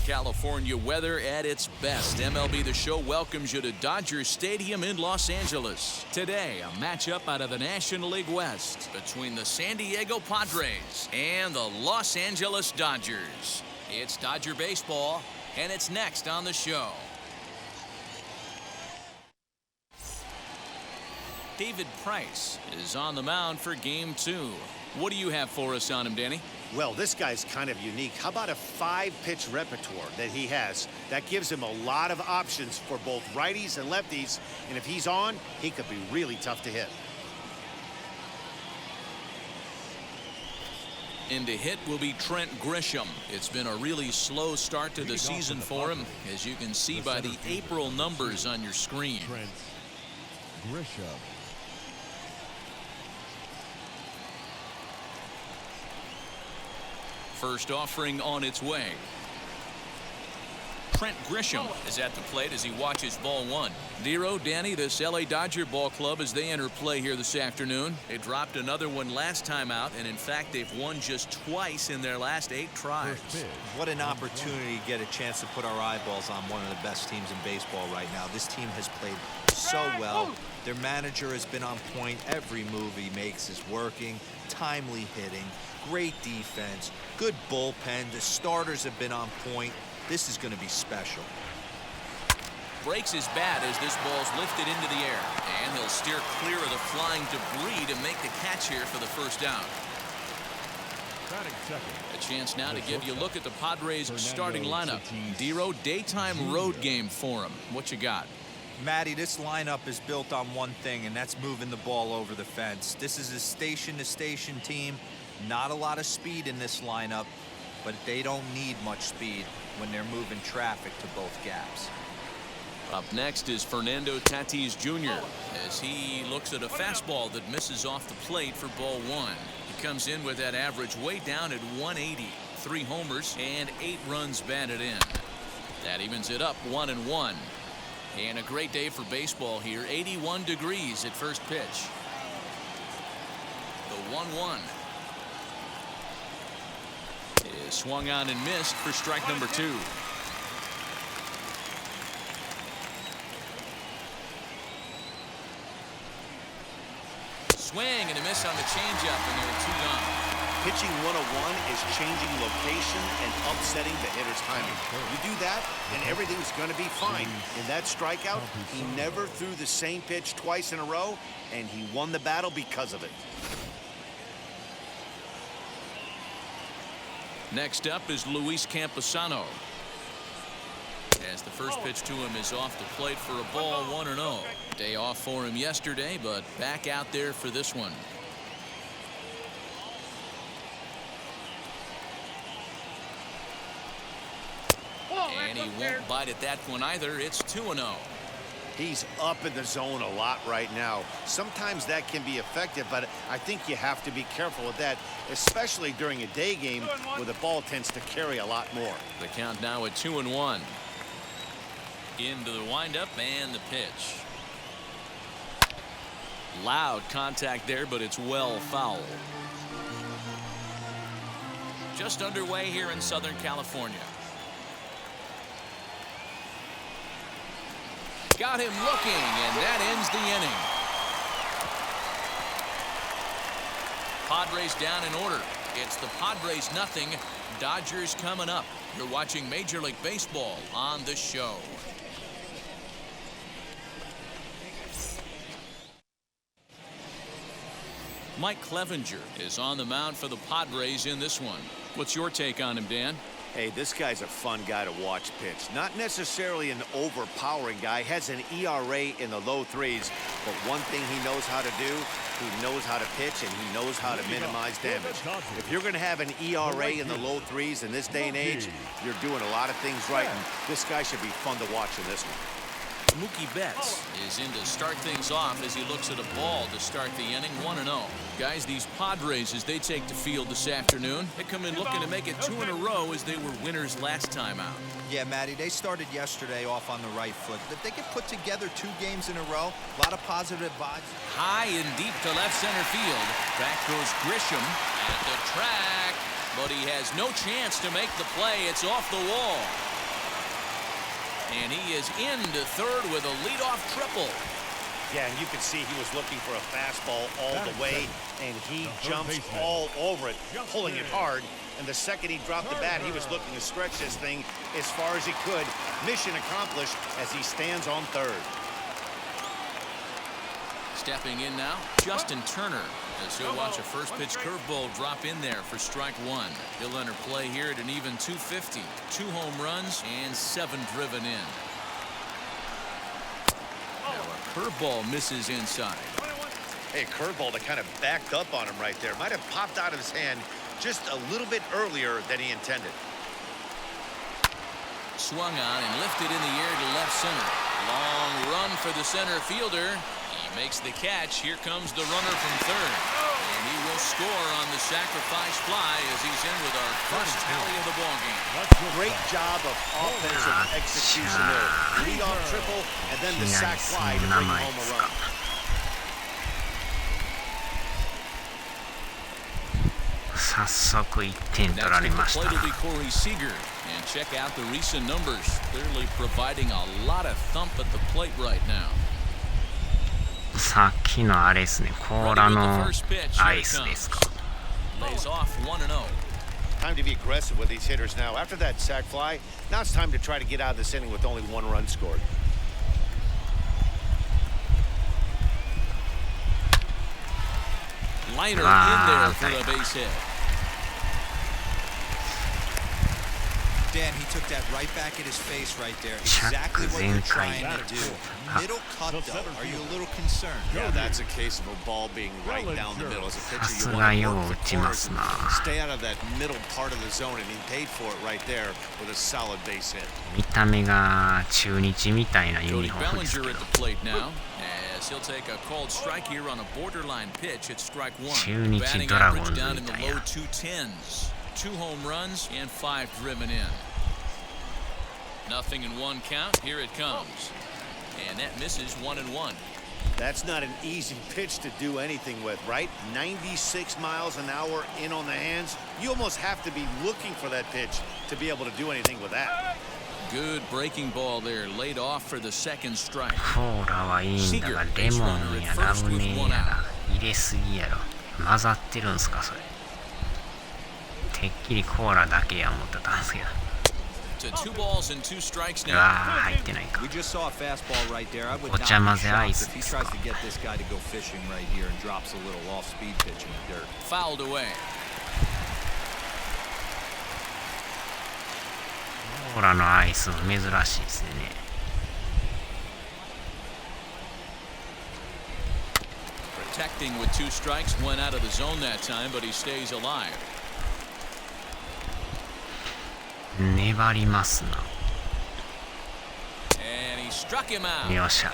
California weather at its best. MLB The Show welcomes you to Dodger Stadium in Los Angeles. Today, a matchup out of the National League West between the San Diego Padres and the Los Angeles Dodgers. It's Dodger baseball, and it's next on the show. David Price is on the mound for Game 2. What do you have for us on him, Danny? Well, this guy's kind of unique. How about a 5-pitch repertoire that he has? That gives him a lot of options for both righties and lefties. And if he's on, he could be really tough to hit. In to hit will be Trent Grisham. It's been a really slow start to the season for him, as you can see by the April numbers on your screen. Trent Grisham. First offering on its way. Trent Grisham is at the plate as he watches ball one. Zero, Danny, this LA Dodger ball club as they enter play here this afternoon. They dropped another one last time out, and in fact they've won just twice in their last 8 tries. What an opportunity to get a chance to put our eyeballs on one of the best teams in baseball right now. This team has played so well. Their manager has been on point. Every move he makes is working. Timely hitting, great defense, good bullpen. The starters have been on point. This is going to be special. Breaks his bat as this ball's lifted into the air, and he'll steer clear of the flying debris to make the catch here for the first down. A chance now to give you a look at the Padres starting lineup. Dero, daytime road game for him. What you got? Matty, this lineup is built on one thing, and that's moving the ball over the fence. This is a station-to-station team. Not a lot of speed in this lineup, but they don't need much speed when they're moving traffic to both gaps. Up next is Fernando Tatis Jr. as he looks at a fastball that misses off the plate for ball one. He comes in with that average way down at 180. 3 homers and 8 runs batted in. That evens it up 1-1. And a great day for baseball here. 81 degrees at first pitch. The 1-1 is swung on and missed for strike number 2. Swing and a miss on the changeup, and there are 2 down. Pitching 101 is changing location and upsetting the hitter's timing. You do that, and everything's going to be fine. In that strikeout, he never threw the same pitch twice in a row, and he won the battle because of it. Next up is Luis Camposano, as the first pitch to him is off the plate for a ball 1-0. Day off for him yesterday, but back out there for this one. And he won't bite at that one either. It's 2-0. He's up in the zone a lot right now. Sometimes that can be effective, but I think you have to be careful with that, especially during a day game where the ball tends to carry a lot more. The count now at 2-1. Into the windup and the pitch. Loud contact there, but it's well foul. Just underway here in Southern California. Got him looking, and that ends the inning. Padres down in order. It's the Padres nothing, Dodgers coming up. You're watching Major League Baseball on the show. Mike Clevenger is on the mound for the Padres in this one. What's your take on him, Dan? Hey, this guy's a fun guy to watch pitch. Not necessarily an overpowering guy. Has an ERA in the low 3s. But one thing he knows how to do, he knows how to pitch, and he knows how to minimize damage. If you're going to have an ERA in the low 3s in this day and age, you're doing a lot of things right. And this guy should be fun to watch in this one. Mookie Betts is in to start things off as he looks at a ball to start the inning. 1-0. Guys, these Padres, as they take the field this afternoon, they come in looking to make it 2 in a row as they were winners last time out. Yeah, Matty, they started yesterday off on the right foot. If they could put together 2 games in a row, a lot of positive vibes. High and deep to left center field. Back goes Grisham at the track, but he has no chance to make the play. It's off the wall. And he is into third with a leadoff triple. Yeah, and you can see he was looking for a fastball all the way, and he jumps all over it, pulling it hard. And the second he dropped the bat, he was looking to stretch this thing as far as he could. Mission accomplished as he stands on third. Stepping in now, Justin Turner, as he'll watch a first pitch curveball drop in there for strike one. He'll enter play here at an even 250, 2 home runs and 7 driven in. Now a curveball misses inside. Hey, curveball that kind of backed up on him right there. Might have popped out of his hand just a little bit earlier than he intended. Swung on and lifted in the air to left center. Long run for the center fielder. He makes the catch. Here comes the runner from third. And he will score on the sacrifice fly as he's in with our first tally of the ballgame. Great job of offensive execution there. Leadoff triple and then the sac fly to bring home a run. Next up, the plate will be Corey Seager. And check out the recent numbers. Clearly providing a lot of thump at the plate right now. さっきのあれですね、コーラのアイスですか。 Lays off 1-0. Time to be aggressive with these hitters now. After that sac fly, now it's time to try to get out of this inning with only 1 run scored. Liner in there for the base hit. Dan, he took that right back at his face right there. Exactly what you're trying to do. Middle cut, though. Are you a little concerned? Yeah, that's a case of a ball being right down the middle. As a pitcher, you さす want が to よう work 打 the ちます corners, な。 stay out of that middle part of the zone, and he paid for it right there with a solid base hit. 見た目が中日みたいなユ Cody ニフォームですけ Bellinger ど at the plate now. As he'll take a called strike here on a borderline pitch at strike one. 中日 Batting ドラゴン average ズ down み in the たい low な。 210s. 2 home runs and 5 driven in. Nothing in 1 count. Here it comes. And that misses 1-1. That's not an easy pitch to do anything with, right? 96 miles an hour in on the hands. You almost have to be looking for that pitch to be able to do anything with that. Good breaking ball there. Laid off for the second strike. コーラはいいんだが、レモンやラムネやら入れすぎやろ。混ざってるんすか、それ。てっきりコーラだけや思ってたんですけど。To 2 balls and 2 strikes う now. わー、入ってないか。 We just saw a fastball right there. I would お not 茶 be 混ぜアイ shocked ス if で he す tries か。 to get this guy to go fishing right here and drops a little off-speed pitch in the dirt. Fouled away. コーラのアイスも珍しいですね。 Protecting with 2 strikes. Went out of the zone that time, but he stays alive. 粘りますな。 And he struck him out. よっしゃ。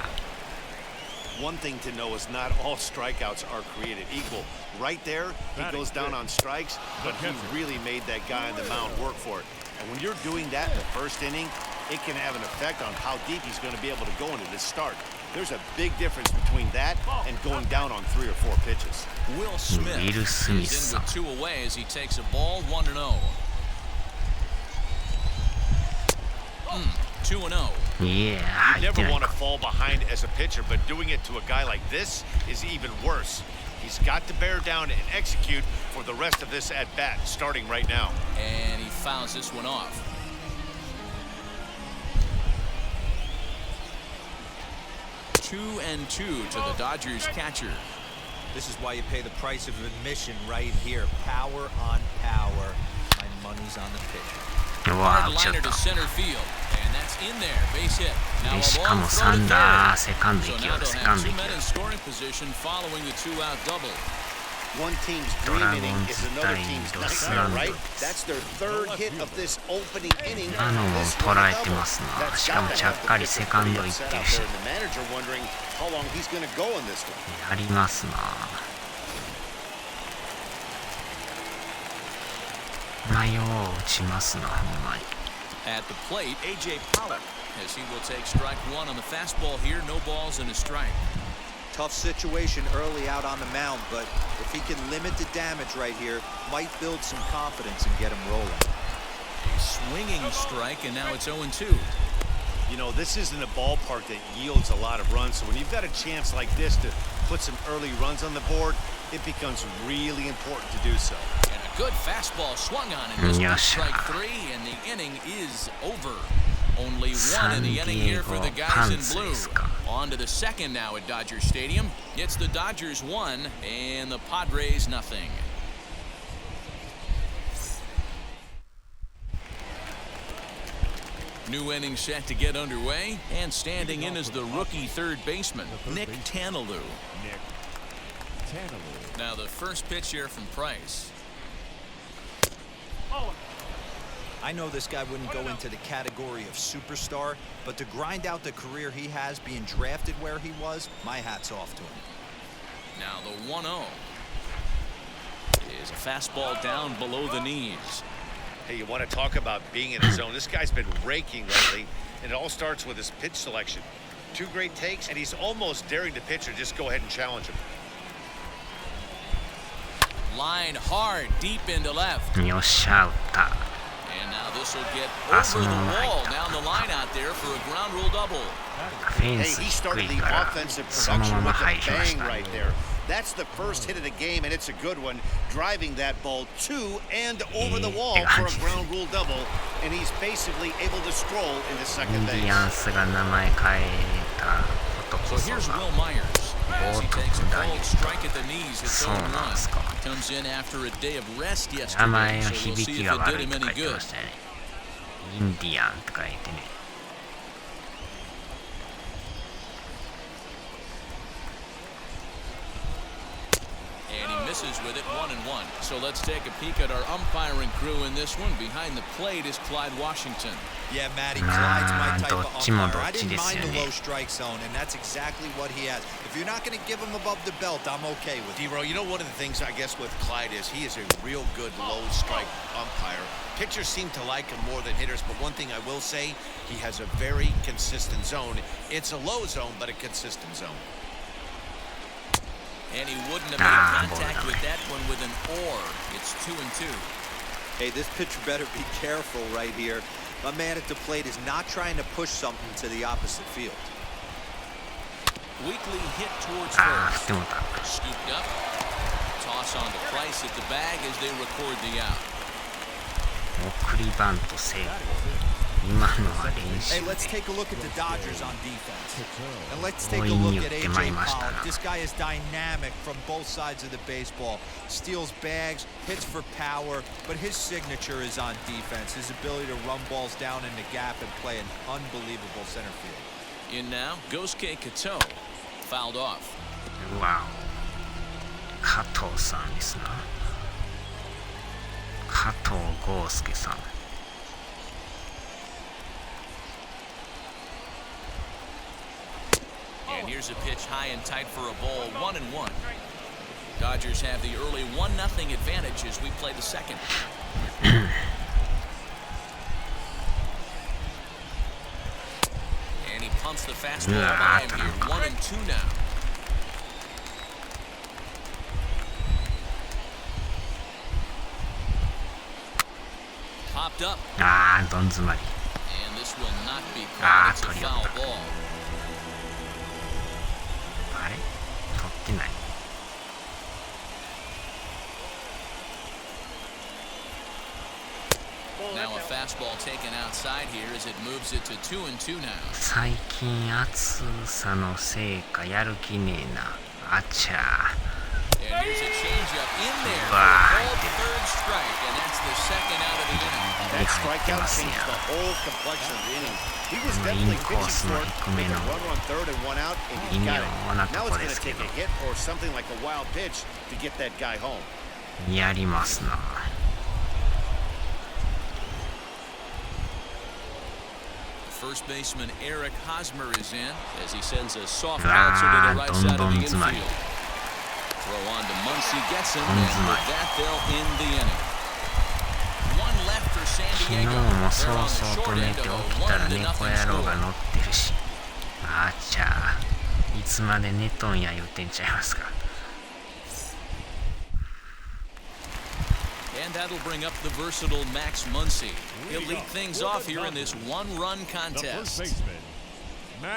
One thing to know is not all strikeouts are created equal. Right there, he goes down on strikes, but he really made that guy on the mound work for it. And when you're doing that in the first inning, it can have an effect on how deep he's going to be able to go into this start. There's a big difference between that and going down on 3 or 4 pitches. Will Smith Will is Smith. in with 2 away as he takes a ball 1-0. 2-0. Yeah, You 入って never ない want to か。 fall behind as a pitcher, but doing it to a guy like this is even worse. He's got to bear down and execute for the rest of this at-bat, starting right now. And he fouls this one off. 2-2 to the Dodgers catcher. This is why you pay the price of admission right here. Power on power. My money's on the pitcher. うわー、 Hard 打っちゃっ liner た to。center field. And that's in there. Base hit. Now で、し a か long も throw サ to ンダー、 third. セカンド So 行き now よ、セ they'll カン have ド 2 行き men よ。 in scoring position following the 2-out double. One team's dream inning is another team's nightmare, right? That's their 3rd hit of this opening inning. 今のも捉えてますな。しかもちゃっかりセカンド行ってるし。 The manager wondering how long he's going to go in this one. やりますな。内容を打ちますな、ほんまに。 At the plate, A.J. Pollock, as he will take strike 1 on the fastball here. No balls and a strike. Tough situation early out on the mound, but if he can limit the damage right here, might build some confidence and get him rolling. Swinging strike, and now it's 0-2. You know, this isn't a ballpark that yields a lot of runs, so when you've got a chance like this to put some early runs on the board, it becomes really important to do so. And a good fastball swung on in this one. Strike three, and the inning is over. Only one in the inning here for the guys in blue. On to the second now at Dodger Stadium. It's the Dodgers 1 and the Padres nothing. New inning set to get underway, and standing in is the rookie third baseman, Nick Tanalou. Now the first pitch here from Price. I know this guy wouldn't go into the category of superstar, but to grind out the career he has being drafted where he was, my hat's off to him. Now the 1-0 is a fastball down below the knees. Hey, you want to talk about being in his zone? This guy's been raking lately, and it all starts with his pitch selection. 2 great takes, and he's almost daring the pitcher just go ahead and challenge him. Line hard, deep into left. よっしゃ、打った。 And now this will get over the wall down the line out there for a ground rule double. フェン Hey, ス he 低 started い the から、 offensive そのま production ま with 入 a りまし bang た right ね。 there. That's the first hit of the game, and it's a good one, driving that ball to and over the wall for a ground rule double, and he's basically able to stroll into イ second ンディ base. アンスが名前変えたことこ So そ here's が Will Myers as he takes a cold strike at the knees. It's そうなんすか。 0-1. Comes in after a day of rest 名 yesterday, 前の so we'll 響 see き if が it 悪 did い him と any 書いて good. ましたね。インディアンって書いてね。And he misses with it, 1-1. So let's take a peek at our umpiring crew in this one. Behind the plate is Clyde Washington. Yeah, Matty, Clyde's my type of どっちもど umpire. っ I ち didn't ですよ mind the ね。 low strike zone, and that's exactly what he has. If you're not going to give him above the belt, I'm okay with it. D-Row, you know, one of the things I guess with Clyde is he is a real good low strike umpire. Pitchers seem to like him more than hitters, but one thing I will say, he has a very consistent zone. It's a low zone, but a consistent zone. And he wouldn't have made contact with that one with an or. It's 2-2. Hey, this pitcher better be careful right here. My man at the plate is not trying to push something to the opposite field. Weekly hit towards ああ、振っ first. てもうた。 Scooped up. Toss on to Price at the bag as they record the out. 送りバント成功。今のは練 Hey, 習 let's で。 take a look at the Dodgers on defense. And let's take a 強引に look 打 at ってまい A.J. ました Pollock. な。 This guy is dynamic from both sides of the baseball. Steals bags, hits for power, but his signature is on defense. His ability to run balls down in the gap and play an unbelievable center field. In now, Gosuke Kato. Fouled off. うわお。加藤さんですな。加藤豪介さん。And here's a pitch high and tight for a ball, 1-1. Dodgers have the early 1-0 advantage as we play the second. And he pumps the fastball by him here, 1-2 now. Popped up, ああ、どん詰まり。 and this will not be called. It's a foul ball. あれ取ってない。 Now a fastball taken outside here as it moves it to 2-2 now. 最近暑さのせいかやる気ねえな。あちゃ And here's a changeup in there for Wow. a called third strike, and that's the second out of the inning. That strikeout changed the whole complexion of the inning. He was definitely pitching for it, with a runner on third and one out, and he got it. Now it's going to take a hit or something like a wild pitch to get that guy home. やりますな。 First baseman Eric Hosmer is in as he sends a soft bouncer to the right side of the infield. Throw on to Muncy, gets him, and with that they'll end the inning. One left for San 昨日 Diego. も They're そ on う the そうと short 寝 end て of 起 a きたら 1-0 猫野郎が score. 乗ってるし。あちゃいつまで寝とんや言うてんちゃいますか。 And that'll bring up the versatile Max Muncy. He'll lead things off here in this one-run The first contest. baseman 乗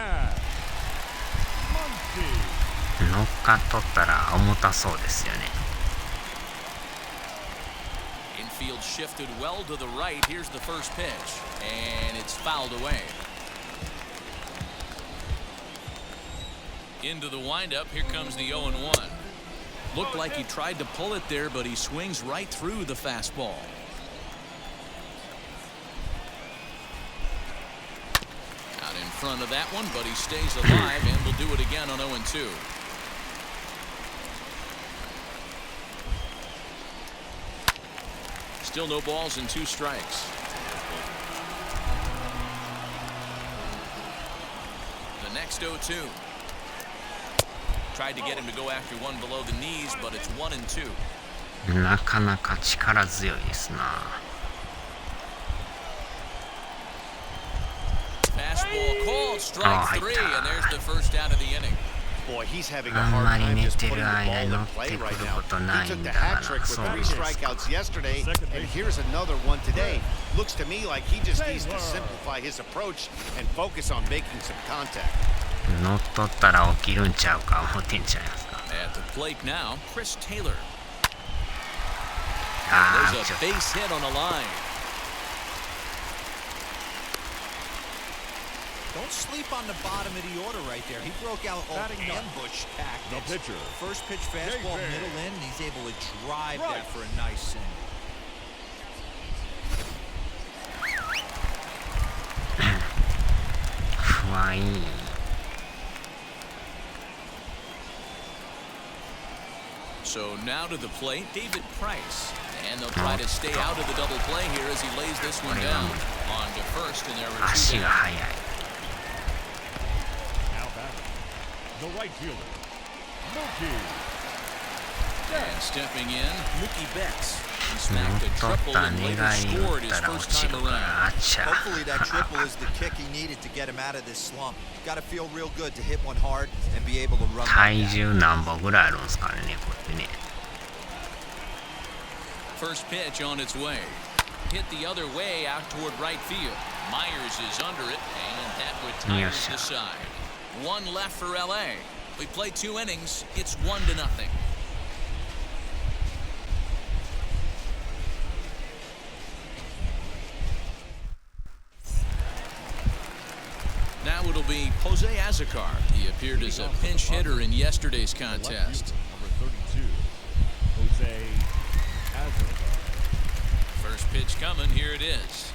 っかっとったら重たそうですよね。Infield shifted well to the right. Here's the first pitch, and it's fouled away. Into the windup. Here comes the 0-1. Looked like he tried to pull it there, but he swings right through the fastball. Out in front of that one, but he stays alive and will do it again on 0-2. Still no balls and 2 strikes. The next 0-2. Tried to get him to go after one below the knees, but it's 1-2. なかなか力強いですな。Fastball called strike 3, and there's the first out of the inning. Boy, he's having a あん hard まり time 寝 just て putting る the 間 ball に乗 in って play く right る now. ことな He い took ん the だ hat か trick ら。 with そう 3ですか。 strikeouts yesterday, and here's another one today. Looks to me like he just needs to simplify his approach and focus on making some contact. 乗っとったら起きるんちゃうか思ってんちゃいますか。At the plate now, Chris Taylor. ああ、 There's ちょ a っと。 base hit on the line. Don't sleep on the bottom of the order right there. He broke out all ambush tactics. First pitch fastball, middle in, and he's able to drive that for a nice single. ふわいい。So now to the plate, David Price. And they'll try to stay out of the double play here as he lays this one down. On to first, and there are 2足が down. 速い。 The right fielder, And stepping in, Mookie Betts. He 乗 smacked a っとっ triple た and 願 later いを scored 打っ his たら落 first ち time るから around. あっちゃ Hopefully that triple is the kick he needed to get him out of this slump. Got to feel real good to hit one hard and be able to run 体 like that. 重何本ぐらいあるんですかね、猫ってね。 First pitch on its way. Hit the other way out toward right field. Myers is under it, and that retires the side. One left for LA. We play 2 innings. It's 1-0. Now it'll be Jose Azocar. He appeared as a pinch hitter in yesterday's contest. number 32, Jose Azocar. First pitch coming. Here it is.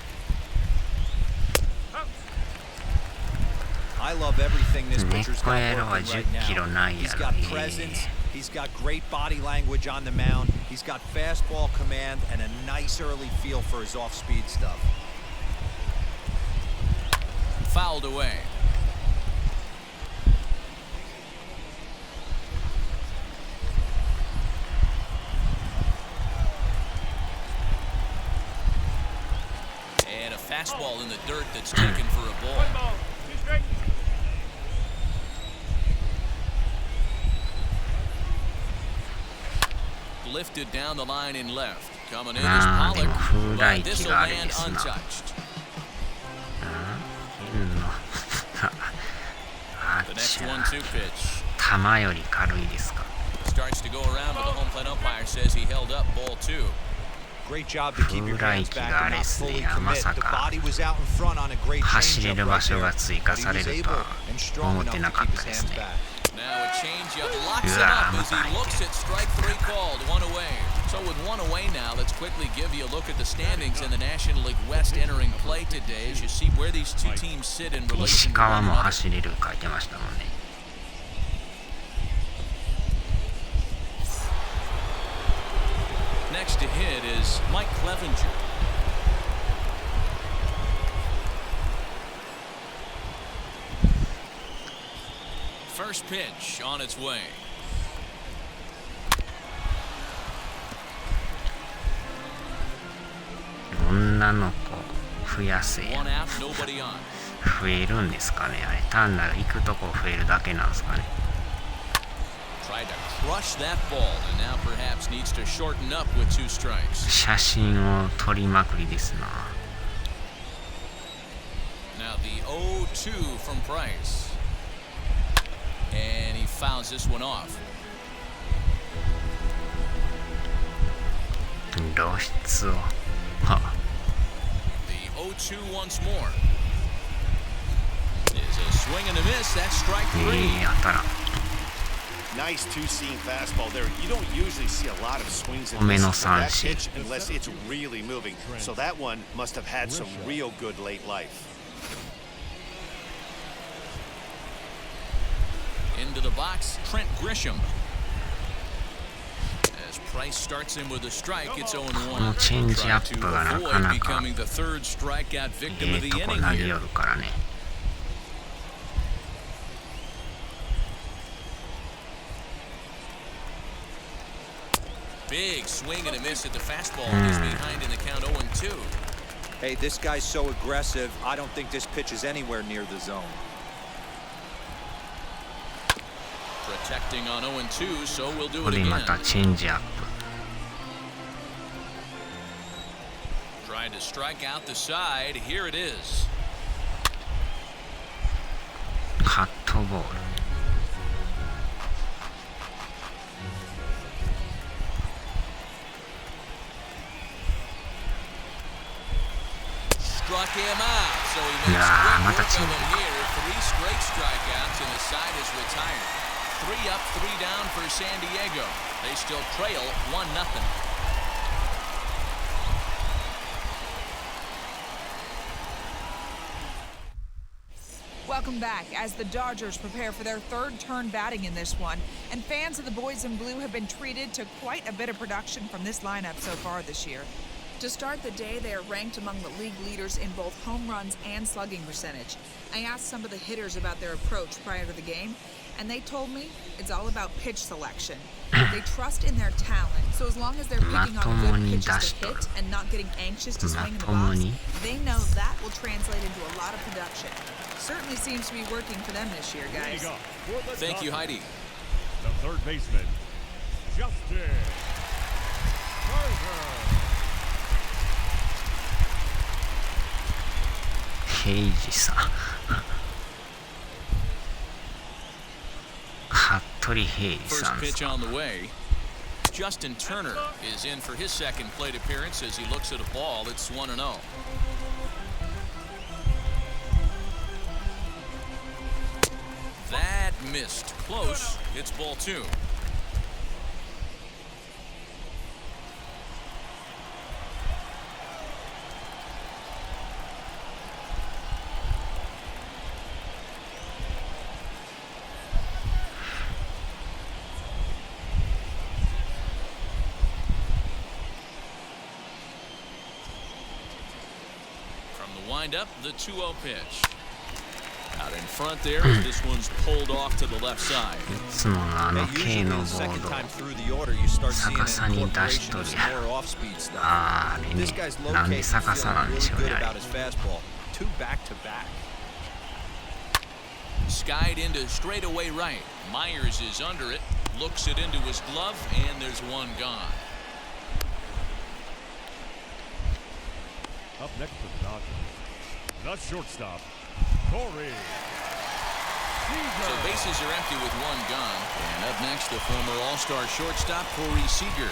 I love everything this pitcher's got 猫エロは working 10 right キロ now. ないや He's ろ got ね。 presence. He's got great body language on the mound. He's got fastball command and a nice early feel for his off-speed stuff. Fouled away. And a fastball in the dirt that's taken for a ball. Lifted down the line in left. Coming in is ああ、で Pollock, も風 but 来 this 機 will があれ land ですな。 untouched. 変の。あ The っ next ちゃ。 1-2 pitch. 球より軽いですか。 Starts to go around, but the home plate umpire says he held up ball 2. Great job to keep your hands back and not fully commit. The body was out in front on a great 走れ changeup る場 right 所 there, が追 but 加 he され was ると able は and strong 思っ enough て to なかっ keep た his です hands ね。 back. Now a changeup locks it Yeah, up as he I'm looks at strike 3 called. 1 away. So with 1 away now, let's quickly give you a look at the standings in the National League West entering play today as you see where these 2 teams sit in 石 relation to 川 one も another. 走れる書いてましたもんね。Next to hit is Mike Clevenger. First pitch on its way. 女の子増やせ 1 や。 out, nobody on. 増えるんですかね。あれ単なる行くとこ増えるだけなんですかね。 Tried to crush that ball and now perhaps needs to shorten up with 2 strikes. 写真を撮りまくりですな。Now the 0-2 from Price. And he fouls this one off. 露出をは The 0-2 once more. Is a swing and a miss. That's strike 3. 当たらん Nice two-seam fastball there. You don't usually see a lot of swings in おめの this, that 三振 pitch unless it's really moving. So that one must have had some real good late life. Into the box, Trent Grisham. As Price starts him with a strike, it's 0-1. このチェンジアップがなかなか Becoming the third strikeout victim え of え the とこ inning 投げ here. よるからね Big swing and a miss at the fastball. He's behind in the count 0-2. Hey, this guy's so aggressive. I don't think this pitch is anywhere near the zone. Protecting on 0-2, so we'll do こ it れ again. またチェンジアッ Trying to strike out the side. Here it is. プカットボール Struck him out, so he makes Nah, quick not work that of team. him here. 3 straight strikeouts, and the side is retired. 3 up, 3 down for San Diego. They still trail 1-0. Welcome back as the Dodgers prepare for their third turn batting in this one, and fans of the boys in blue have been treated to quite a bit of production from this lineup so far this year. To start the day, they are ranked among the league leaders in both home runs and slugging percentage. I asked some of the hitters about their approach prior to the game, and they told me it's all about pitch selection. They trust in their talent, so as long as they're picking on good pitches to hit and not getting anxious to swing in the box, they know that will translate into a lot of production. Certainly seems to be working for them this year, guys. Thank you, Heidi. The third baseman, Justin Turner. ヘイジさん服部ヘイジ First さん pitch on the way. Justin Turner is in for his second plate appearance as he looks at a ball. It's 1-0. That missed. Close. It's ball 2. From the windup, the 2-0 pitch. Out in front there, this one's pulled off to the left side. いつものあの K のボードを逆さに出しとるやろあれねなんで逆さなんでしょうねあれ Skied into straightaway right. Myers is under it, looks it into his glove, and there's one gone. Up next for the Dodgers, the shortstop, Corey. So bases are empty with one gone. And up next, the former All-Star shortstop, Corey Seager.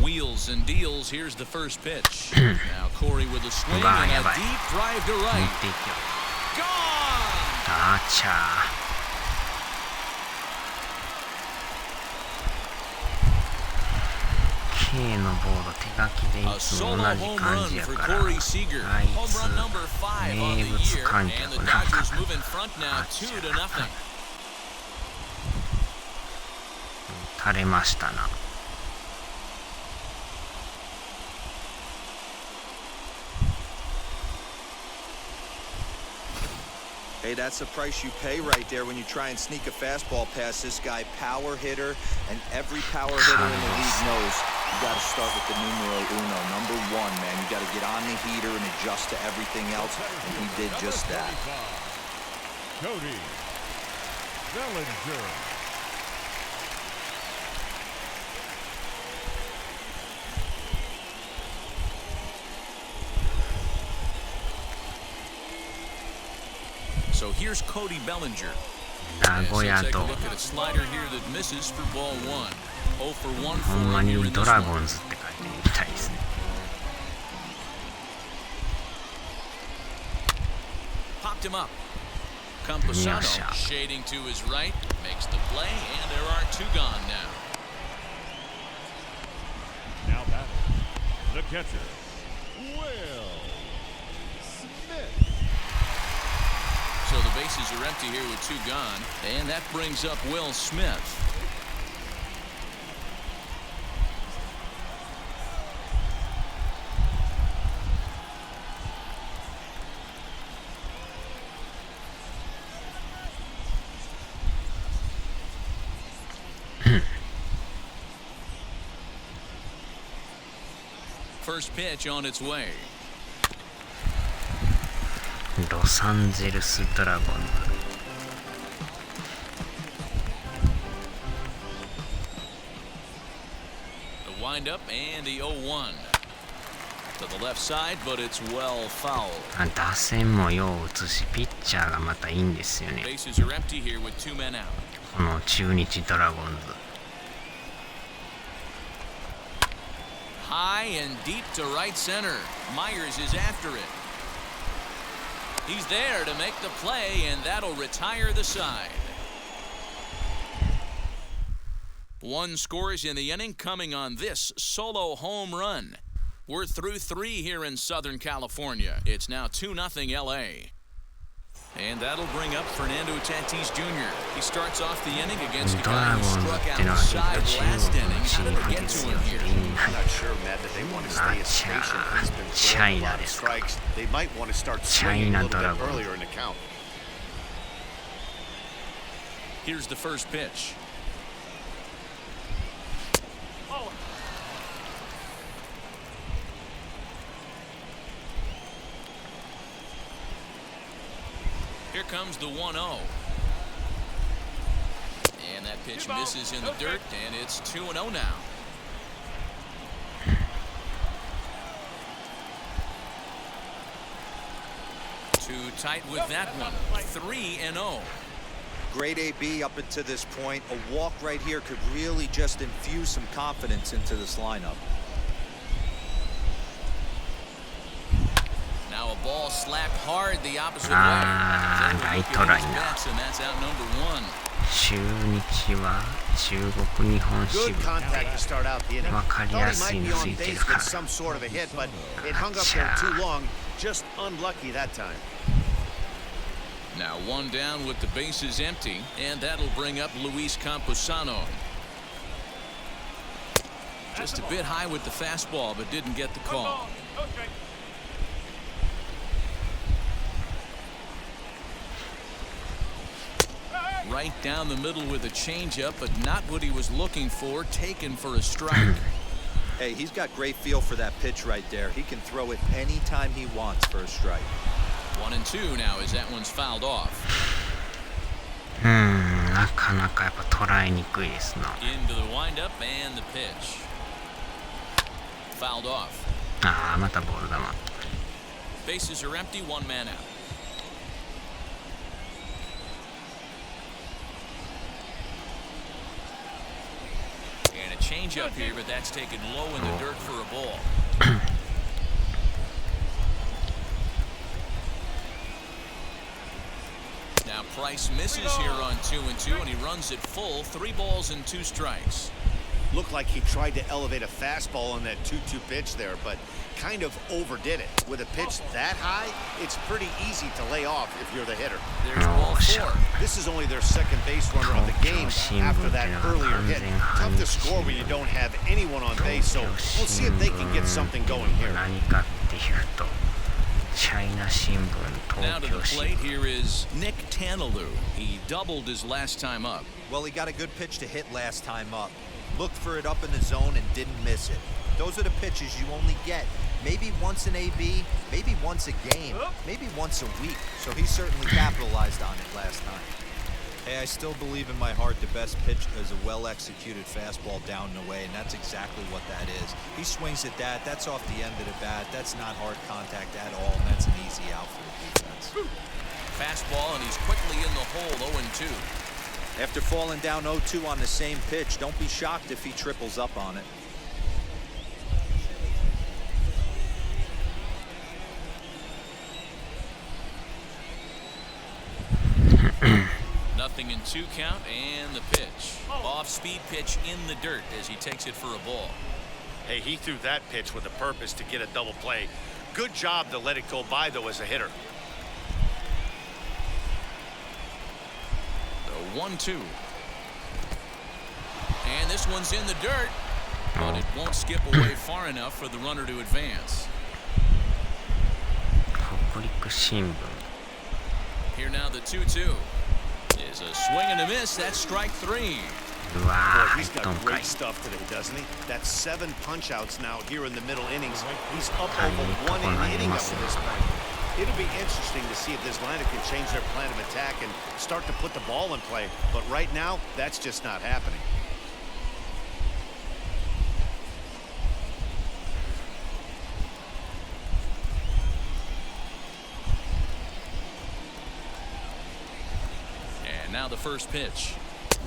Wheels and deals. Here's the first pitch. Now Corey with a swing and a deep drive to 持っ right. ていけよ Gone! あーちゃー K のボード手書きでい A つも solo 同じ home 感 run じや for から Corey Seager. あい Home つ run number 5 on 名 the 物 year, 観 and 客 the なんか Dodgers move in front now 2-0. 垂れましたな Hey, that's the price you pay right there when you try and sneak a fastball past this guy. Power hitter, and every power hitter in the league knows You got to start with the numero uno, number one, man. You got to get on the heater and adjust to everything else, and he did just that. Cody Bellinger. So here's Cody Bellinger. 名古屋 Take と a look at a slider here that misses for ball one. 0 for 1ほんま for him here に in ド this ラゴ one. ンズって書いてみたいですね。Popped him up. Campusano Yasha. shading to his right, makes the play, and there are two gone now. Now batting, the catcher, Will Smith. So the bases are empty here with two gone, and that brings up Will Smith. First pitch on its way. ロサンゼルスドラゴンズ。The windup and the 0-1. To the left side, but it's well fouled. 打線もよう打つし、ピッチャーがまたいいんですよね。 Bases are empty here with two men out. この中日ドラゴンズ。High and deep to right center. Myers is after it. He's there to make the play, and that'll retire the side. One scores in the inning coming on this solo home run. We're through three here in Southern California. It's now 2-0 LA. And that'll bring up Fernando Tatis Jr. He starts off the inning against a guy who struck outside last inning. How did it get to him here? I'm not sure, Matt, that they want to stay as patient. He's been throwing a lot of strikes. They might want to start swinging a little bit earlier in the count. Here's the first pitch. Here comes the 1-0. And that pitch misses in the dirt, and it's 2-0 now. Too tight with that one. 3-0. Great AB up until this point. A walk right here could really just infuse some confidence into this lineup. Now a ball slapped hard the opposite way. Right line. And that's out number one. 中日は中国日本支 Good 部 contact to start out the inning. わかり Thought や he す might い be のつ on いて base るか with some sort of a hit, but it hung up there too long. Just unlucky that time. Now one down with the bases empty, and that'll bring up Luis Campusano. Just a bit high with the fastball, but didn't get the call. Right down the middle with a changeup, but not what he was looking for, taken for a strike. Hey, he's got great feel for that pitch right there. He can throw it anytime he wants for a strike. 1-2 now as that one's fouled off. なかなかやっぱ捉えにくいですな。 Into the windup and the pitch. Fouled off. ああ、またボール球。 Bases are empty, one man out. And a changeup here, but that's taken low in the dirt for a ball. Now Price misses here on 2-2, and he runs it full. 3 balls and 2 strikes. Looked like he tried to elevate a fastball on that 2-2 pitch there, but kind of overdid it. With a pitch that high, it's pretty easy to lay off if you're the hitter. There's ball 4. This is only their second base runner of the game after that earlier hit. Tough to score when you don't have anyone on base, so we'll see if they can get something going here. 何かっていうと、チャイナ新聞、 Now 東 to the 京新 plate 聞。 here is Nick Tanalou. He doubled his last time up. Well, he got a good pitch to hit last time up. Looked for it up in the zone and didn't miss it. Those are the pitches you only get. Maybe once an AB, maybe once a game, maybe once a week. So he certainly capitalized on it last night. Hey, I still believe in my heart the best pitch is a well-executed fastball down and away, and that's exactly what that is. He swings at that. That's off the end of the bat. That's not hard contact at all, and that's an easy out for the defense. Fastball, and he's quickly in the hole, 0-2. After falling down 0-2 on the same pitch, don't be shocked if he triples up on it. Nothing in 2 count, and the pitch. Off-speed pitch in the dirt as he takes it for a ball. Hey, he threw that pitch with a purpose to get a double play. Good job to let it go by, though, as a hitter. The 1-2. And this one's in the dirt, but it won't skip away far enough for the runner to advance. 北陸新聞 Here now the 2-2 is a swing and a miss. That's strike 3. うわ Boy, ー he's 入っと got んかい great stuff today, doesn't he? That's 7 punch-outs now here in the middle innings. He's up I over need to 1 go on inning up this. to this point. It'll be interesting to see if this lineup can change their plan of attack and start to put the ball in play. But right now, that's just not happening. And now the first pitch.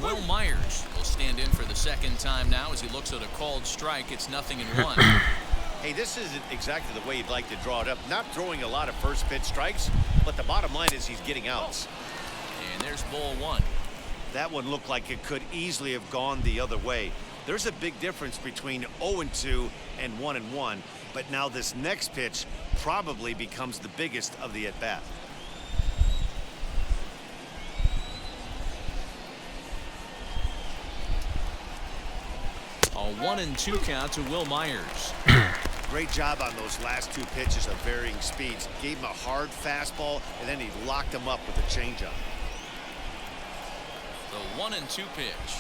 Will Myers will stand in for the second time now as he looks at a called strike. It's 0-1. Hey, this isn't exactly the way you'd like to draw it up. Not throwing a lot of first pitch strikes, but the bottom line is he's getting outs. And there's ball 1. That one looked like it could easily have gone the other way. There's a big difference between 0-2 and 1-1, but now this next pitch probably becomes the biggest of the at-bat. A 1-2 count to Will Myers. Great job on those last 2 pitches of varying speeds. Gave him a hard fastball, and then he locked him up with a changeup. The 1-2 pitch.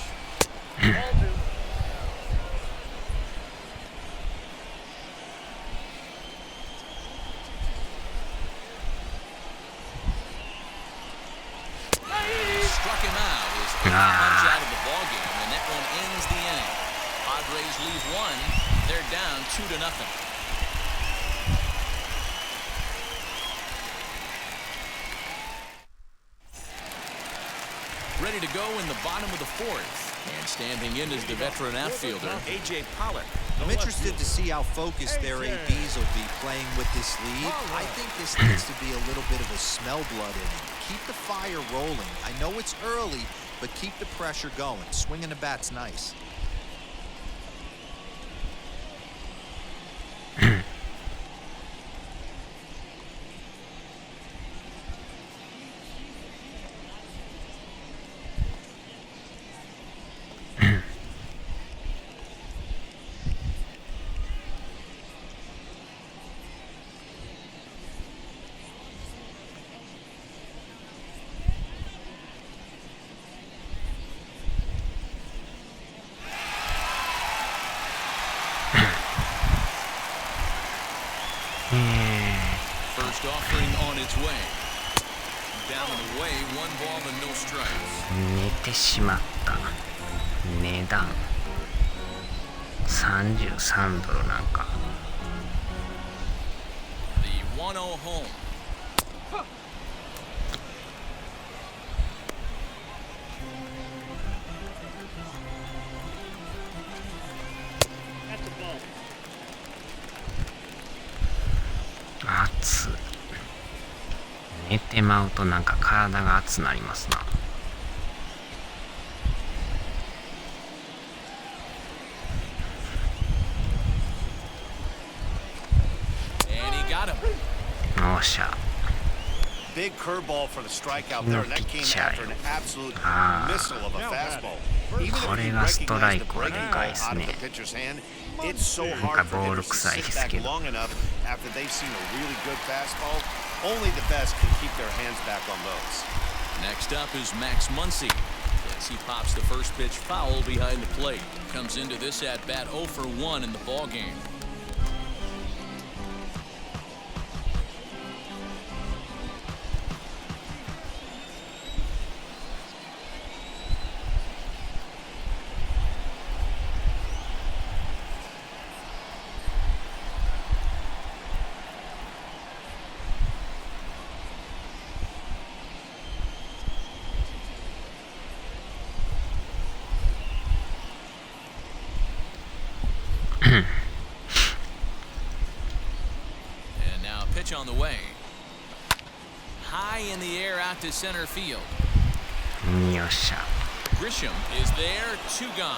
Struck him out. His 8th punch out of the ballgame, and that one ends the inning. Padres leave 1. They're down 2-0. Ready to go in the bottom of the 4th. And standing in is the veteran outfielder, A.J. Pollock. I'm interested to see how focused their ABs will be playing with this lead. I think this needs to be a little bit of a smell blood inning. Keep the fire rolling. I know it's early, but keep the pressure going. Swinging the bat's nice. First offering on its way. Down and away, 1 ball and no strikes. 寝てしまった。値段33ドルなんか。The 1-0 home. That's a ball. 熱い。寝てまうとなんか体が熱なりますな。And he got him. よっしゃ。 Big curveball for the strikeout there, and that came after an absolute missile of a fastball. Even if you recognize the breaking ball out of the pitcher's hand, it's so hard for hitters to sit back long enough after they've seen a really good fastball. Only the best can keep their hands back on those. Next up is Max Muncy. The as he pops the first pitch foul behind the plate. Comes into this at-bat 0 for 1 in the ballgame. And now a pitch on the way. High in the air out to center field. よっしゃ。 Grisham is there, 2 gone.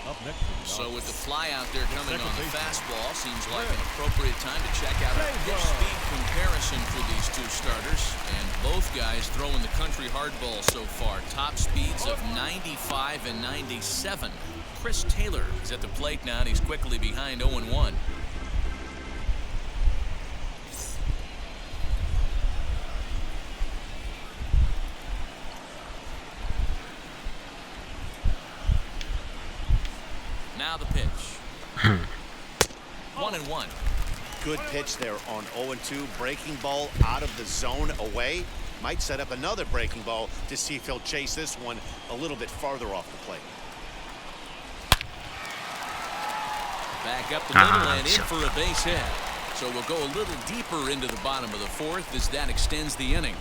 Up next for the So Dodgers. with the fly out there coming on the second fastball, seems like an appropriate time to check out a pitch speed comparison for these two starters. And both guys throwing the country hardball so far. Top speeds of 95 and 97. Chris Taylor is at the plate now, and he's quickly behind 0-1. Now the pitch. 1-1. Good pitch there on 0-2. Breaking ball out of the zone away. Might set up another breaking ball to see if he'll chase this one a little bit farther off the plate. Back up the middle and in for a base hit. So we'll go a little deeper into the bottom of the 4th as that extends the inning.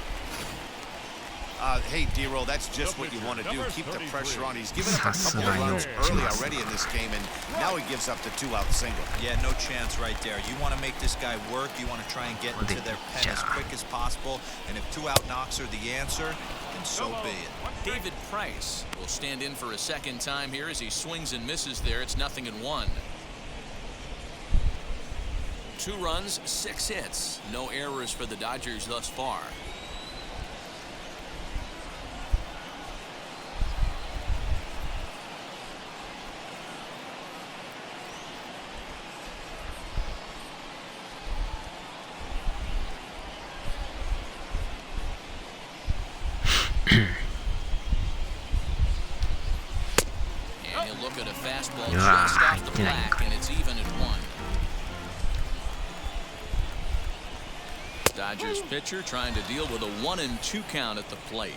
Hey, D-Roll, that's just what you want to do. Keep the pressure on. He's given up a couple of runs early already in this game, and now he gives up the 2-out single. Yeah, no chance right there. You want to make this guy work. You want to try and get into their pen as quick as possible. And if 2-out knocks are the answer, then so be it. David Price will stand in for a second time here as he swings and misses there. It's 0-1. 2 runs, 6 hits. No errors for the Dodgers thus far. And he'll look at a fastball just off the black, and it's even at 1. Dodgers pitcher trying to deal with a 1-2 count at the plate.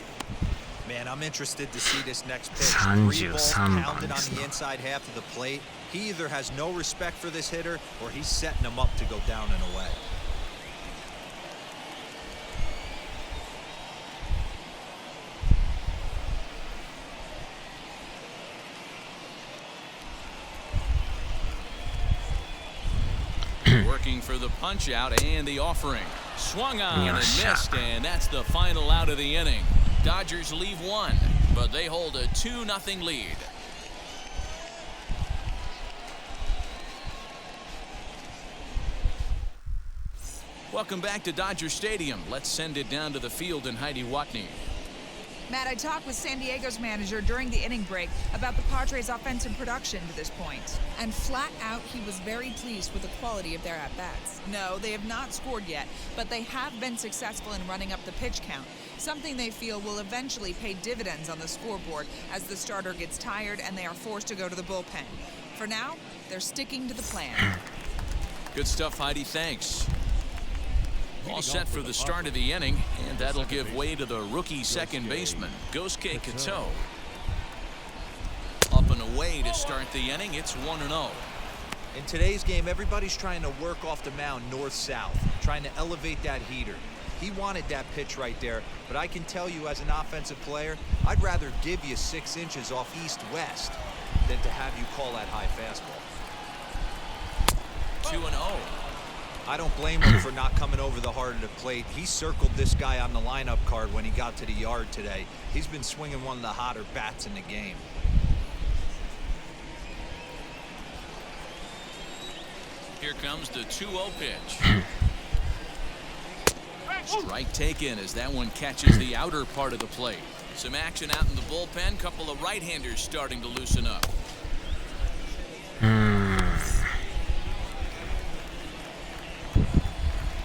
Man, I'm interested to see this next pitch. 3 balls 33 pounded on the inside half of the plate. He either has no respect for this hitter or he's setting him up to go down and away. Working for the punch out and the offering. Swung on and missed, and that's the final out of the inning. Dodgers leave 1, but they hold a 2-0 lead. Welcome back to Dodger Stadium. Let's send it down to the field and Heidi Watney. Matt, I talked with San Diego's manager during the inning break about the Padres' offensive production to this point. And flat out, he was very pleased with the quality of their at-bats. No, they have not scored yet, but they have been successful in running up the pitch count, something they feel will eventually pay dividends on the scoreboard as the starter gets tired and they are forced to go to the bullpen. For now, they're sticking to the plan. Good stuff, Heidi. Thanks. All set for the start of the inning, and that'll give way to the rookie second baseman, Gosuke Kato. Up and away to start the inning. It's 1-0. In today's game, everybody's trying to work off the mound north-south, trying to elevate that heater. He wanted that pitch right there, but I can tell you as an offensive player, I'd rather give you 6 inches off east-west than to have you call that high fastball. 2-0. I don't blame him for not coming over the heart of the plate. He circled this guy on the lineup card when he got to the yard today. He's been swinging one of the hotter bats in the game. Here comes the 2-0 pitch. Strike taken as that one catches the outer part of the plate. Some action out in the bullpen. Couple of right-handers starting to loosen up.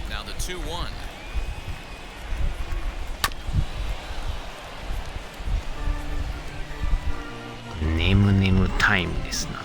Now the 2-1. タイムですな。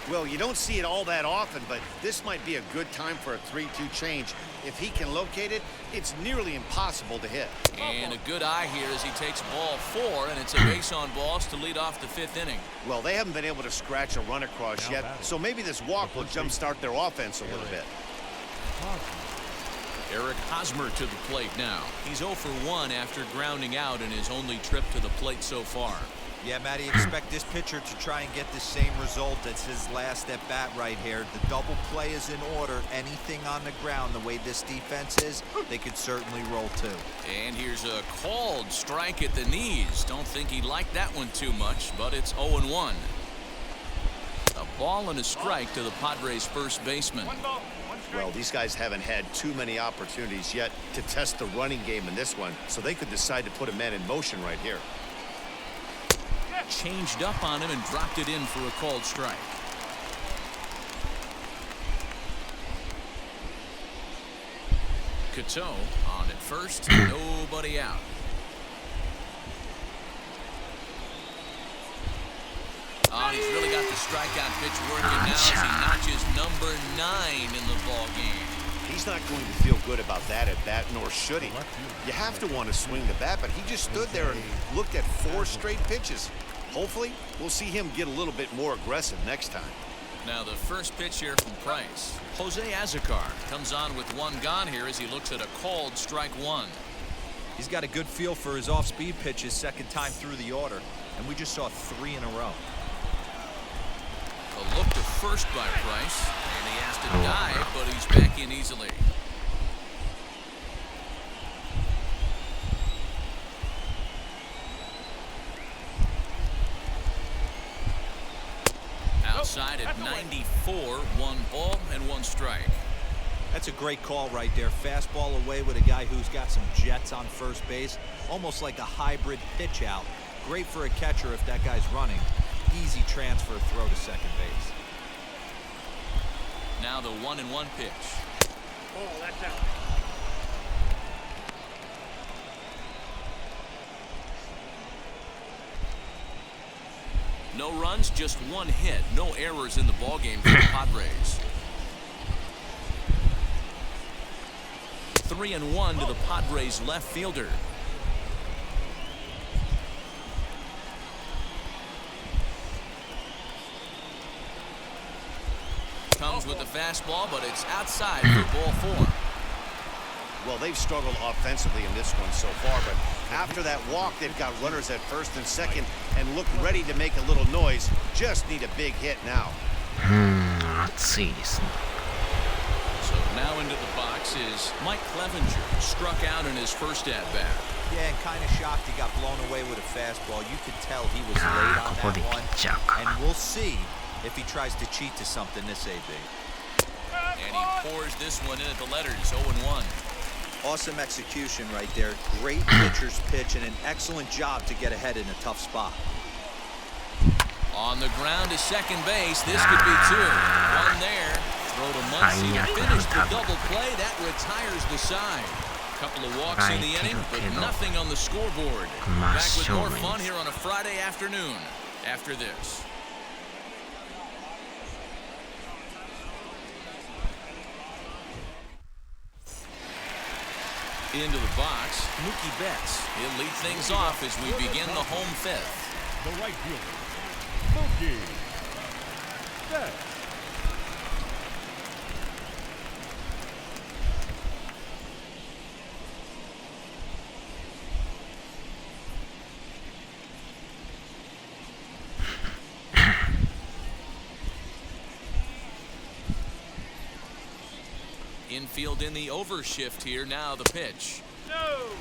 Well, you don't see it all that often, but this might be a good time for a 3-2 change. If he can locate it, it's nearly impossible to hit. And a good eye here as he takes ball 4, and it's a base on balls to lead off the 5th inning. Well, they haven't been able to scratch a run across yet, so maybe this walk will jumpstart their offense a little bit. Eric Hosmer to the plate now. He's 0 for 1 after grounding out in his only trip to the plate so far. Yeah, Matty, expect this pitcher to try and get the same result as his last at bat right here. The double play is in order. Anything on the ground, the way this defense is, they could certainly roll too. And here's a called strike at the knees. Don't think he liked that one too much, but it's 0-1. A ball and a strike to the Padres' first baseman. Well, these guys haven't had too many opportunities yet to test the running game in this one, so they could decide to put a man in motion right here. Changed up on him and dropped it in for a called strike. Cato on at first, nobody out. Oh, he's really got the strikeout pitch working now as he notches number 9 in the ball game. He's not going to feel good about that at bat, nor should he. You have to want to swing the bat, but he just stood there and looked at 4 straight pitches. Hopefully, we'll see him get a little bit more aggressive next time. Now the first pitch here from Price. Jose Azocar comes on with 1 gone here as he looks at a called strike 1. He's got a good feel for his off-speed pitches second time through the order, and we just saw 3 in a row. A look to first by Price, and he has to dive, but he's back in easily. Outside at 94, 1 ball and 1 strike. That's a great call right there. Fastball away with a guy who's got some jets on first base, almost like a hybrid pitch out. Great for a catcher if that guy's running. Easy transfer throw to second base. Now the 1-1 pitch. Oh, that's out. No runs, just 1 hit. No errors in the ballgame for the Padres. 3-1 to the Padres left fielder. Comes with the fastball, but it's outside for ball 4. Well, they've struggled offensively in this one so far, but after that walk, they've got runners at first and second and look ready to make a little noise. Just need a big hit now. 暑いですね。 So now into the box is Mike Clevenger, struck out in his first at-bat. Yeah, and kind of shocked he got blown away with a fastball. You could tell he was late on ここ that でピ one. ッチャーか。 And we'll see if he tries to cheat to something this AB. And he pours this one in at the letters, 0-1. Awesome execution right there. Great pitcher's pitch and an excellent job to get ahead in a tough spot. On the ground to second base, this could be 2. 1 there. Throw to Muncy to finish the double play. That retires the side. Couple of walks in the inning, but nothing on the scoreboard. Back with more fun here on a Friday afternoon after this. Into the box, Mookie Betts. He'll lead things off as we begin the home 5th. The right fielder, Mookie Betts. Infield in the overshift here. Now the pitch. No.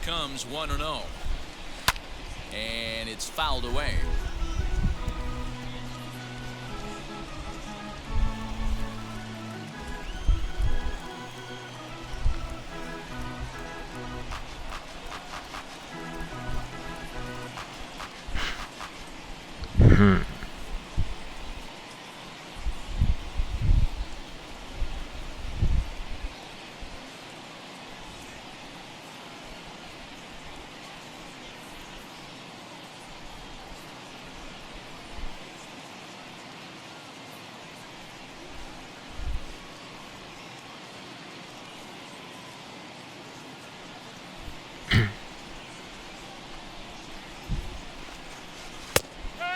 becomes 1-0. And it's fouled away.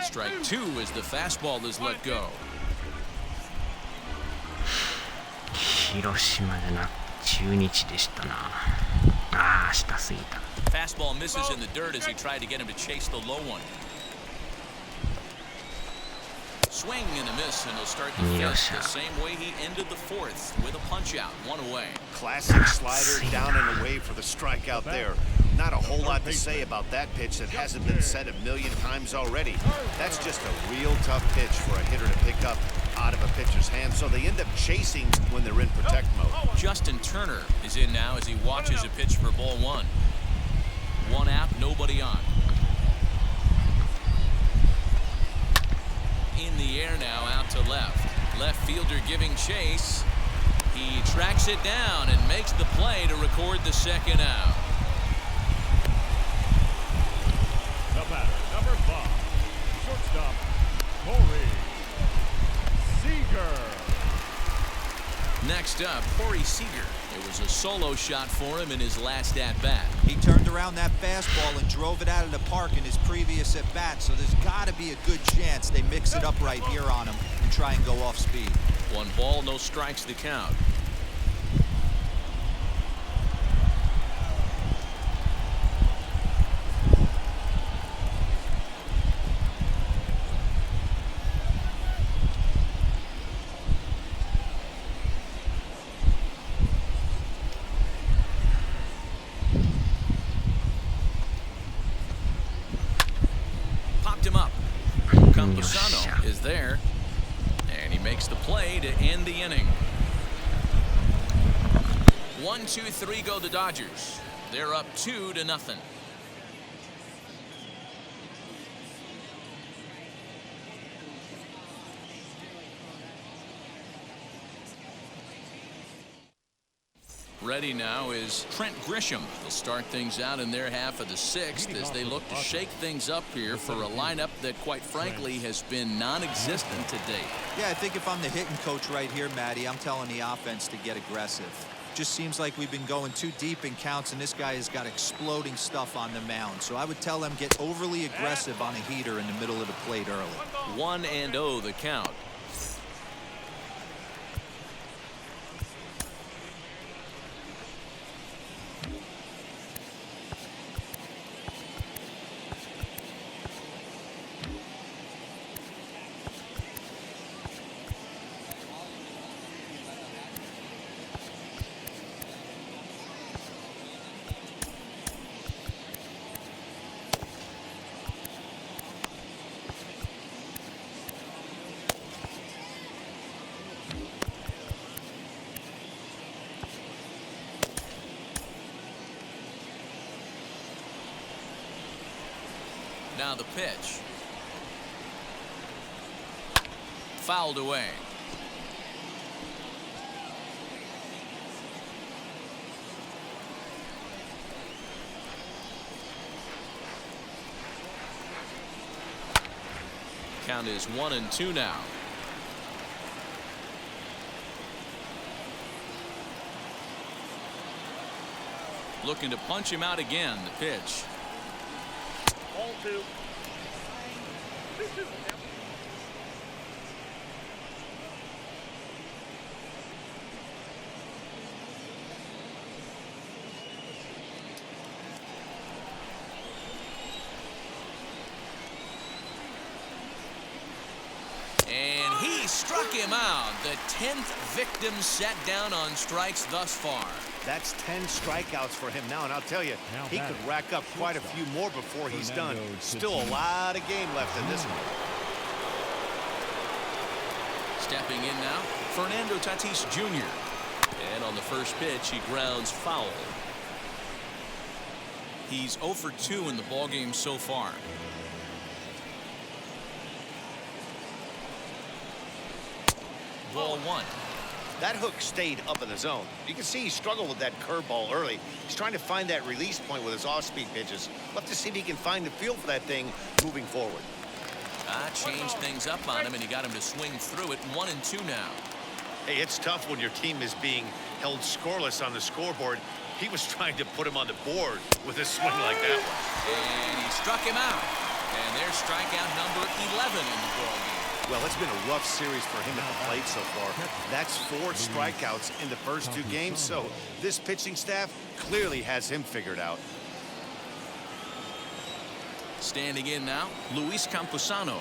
Strike two as the fastball is let go. 広島じゃなく中日でしたな。ああ、下すぎた。Fastball misses in the dirt as he tried to get him to chase the low one. Swing and a miss, and he'll start the fifth the same way he ended the fourth with a punch out, 1 away. Classic slider down and away for the strikeout there. Not a whole lot to say about that pitch that hasn't been said a million times already. That's just a real tough pitch for a hitter to pick up out of a pitcher's hand, so they end up chasing when they're in protect mode. Justin Turner is in now as he watches a pitch for ball one. One out, nobody on. In the air now, out to left. Left fielder giving chase. He tracks it down and makes the play to record the second out. The batter, number 5, shortstop, Corey Seager. Next up, Corey Seager. It was a solo shot for him in his last at-bat. He turned around that fastball and drove it out of the park in his previous at-bat, so there's got to be a good chance they mix it up right here on him and try and go off speed. 1 ball, no strikes to count. Campusano is there, and he makes the play to end the inning. 1, 2, 3 go the Dodgers. They're up 2-0. Ready now is Trent Grisham. They'll start things out in their half of the 6th as they look to shake things up here for a lineup that, quite frankly, has been non-existent to date. Yeah, I think if I'm the hitting coach right here, Matty, I'm telling the offense to get aggressive. Just seems like we've been going too deep in counts, and this guy has got exploding stuff on the mound. So I would tell them get overly aggressive on a heater in the middle of the plate early. 1-0 the count. Now the pitch. Fouled away. Count is 1-2 now. Looking to punch him out again. The pitch. Ball 2. And he struck him out. The 10th victim set down on strikes thus far. That's 10 strikeouts for him now, and I'll tell you, Now he could batting, rack up quite a few more before he's done. Fernando Still a lot of game left in this one. Stepping in now, Fernando Tatis Jr. And on the first pitch, he grounds foul. He's 0 for 2 in the ballgame so far. Ball 1. That hook stayed up in the zone. You can see he struggled with that curveball early. He's trying to find that release point with his off-speed pitches. We'll have to see if he can find the feel for that thing moving forward. Changed things up on him, and he got him to swing through it. 1-2 now. Hey, it's tough when your team is being held scoreless on the scoreboard. He was trying to put him on the board with a swing like that one. And he struck him out. And there's strikeout number 11 in the ballgame. Well, it's been a rough series for him at the plate so far. That's 4 strikeouts in the first 2 games, so this pitching staff clearly has him figured out. Standing in now, Luis Camposano.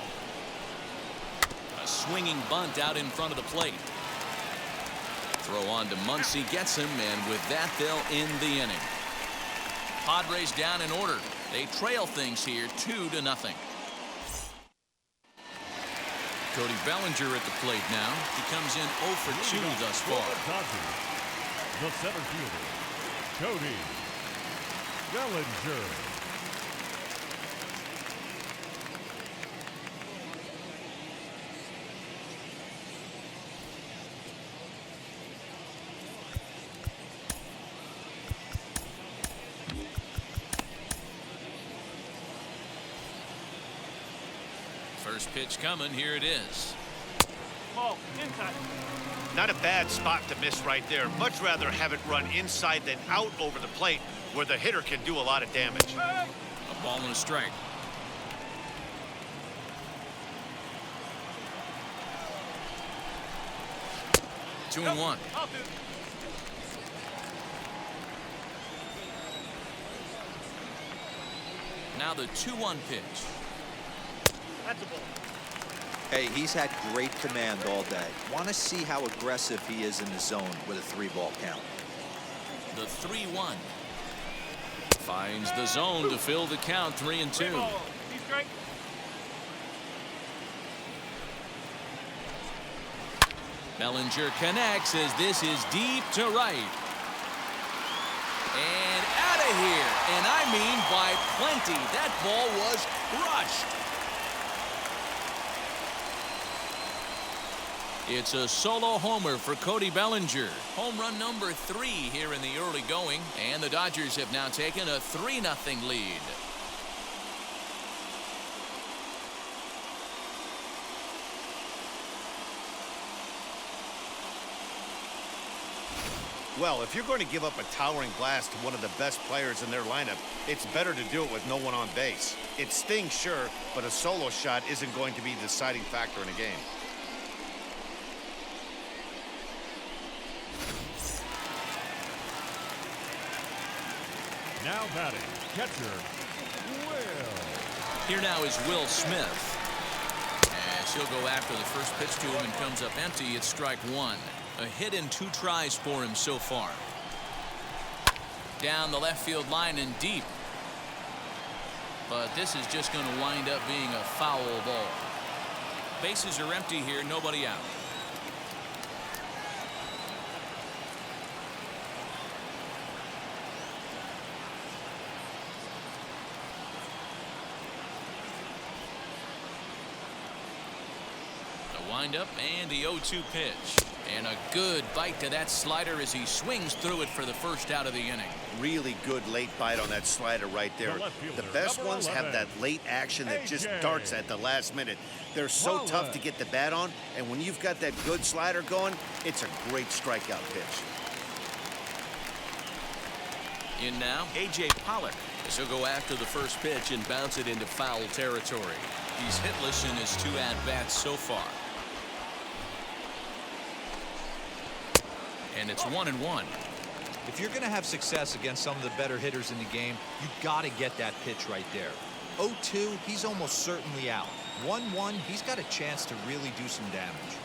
A swinging bunt out in front of the plate. Throw on to Muncy, gets him, and with that, they'll end the inning. Padres down in order. They trail things here 2-0. Cody Bellinger at the plate now. He comes in 0 for 2 thus far. The center fielder, Cody Bellinger. First pitch coming. Here it is. Ball, inside. Not a bad spot to miss right there. Much rather have it run inside than out over the plate where the hitter can do a lot of damage. A ball and a strike. Two and one. Now the 2-1 pitch. That's a ball. Hey, he's had great command all day. Want to see how aggressive he is in the zone with a 3-ball count. The 3-1. Finds the zone to fill the count. 3-2. He's strike. Bellinger connects as this is deep to right. And out of here. And I mean by plenty. That ball was crushed. It's a solo homer for Cody Bellinger. Home run number 3 here in the early going. And the Dodgers have now taken a 3-0 lead. Well, if you're going to give up a towering blast to one of the best players in their lineup, it's better to do it with no one on base. It stings, sure, but a solo shot isn't going to be the deciding factor in a game. Now batting, catcher, Will. Here now is Will Smith. As he'll go after the first pitch to him and comes up empty. It's strike 1. A hit and 2 tries for him so far. Down the left field line and deep. But this is just going to wind up being a foul ball. Bases are empty here, nobody out. The windup and the 0-2 pitch. And a good bite to that slider as he swings through it for the first out of the inning. Really good late bite on that slider right there. The best ones have that late action that just darts at the last minute. They're so tough to get the bat on, and when you've got that good slider going, it's a great strikeout pitch. In now, A.J. Pollock. As he'll go after the first pitch and bounce it into foul territory. He's hitless in his 2 at-bats so far. And it's 1-1. If you're going to have success against some of the better hitters in the game, you got to get that pitch right there. 0-2, he's almost certainly out. 1-1, he's got a chance to really do some damage.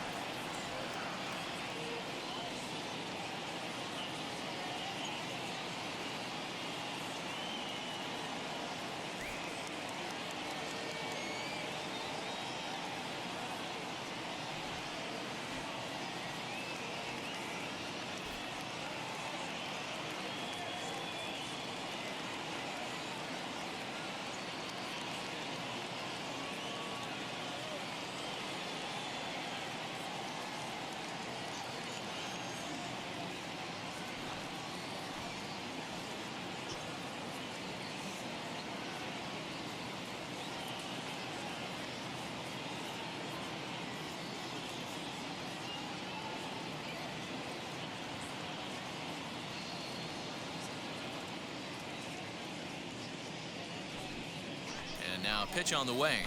Now pitch on the way.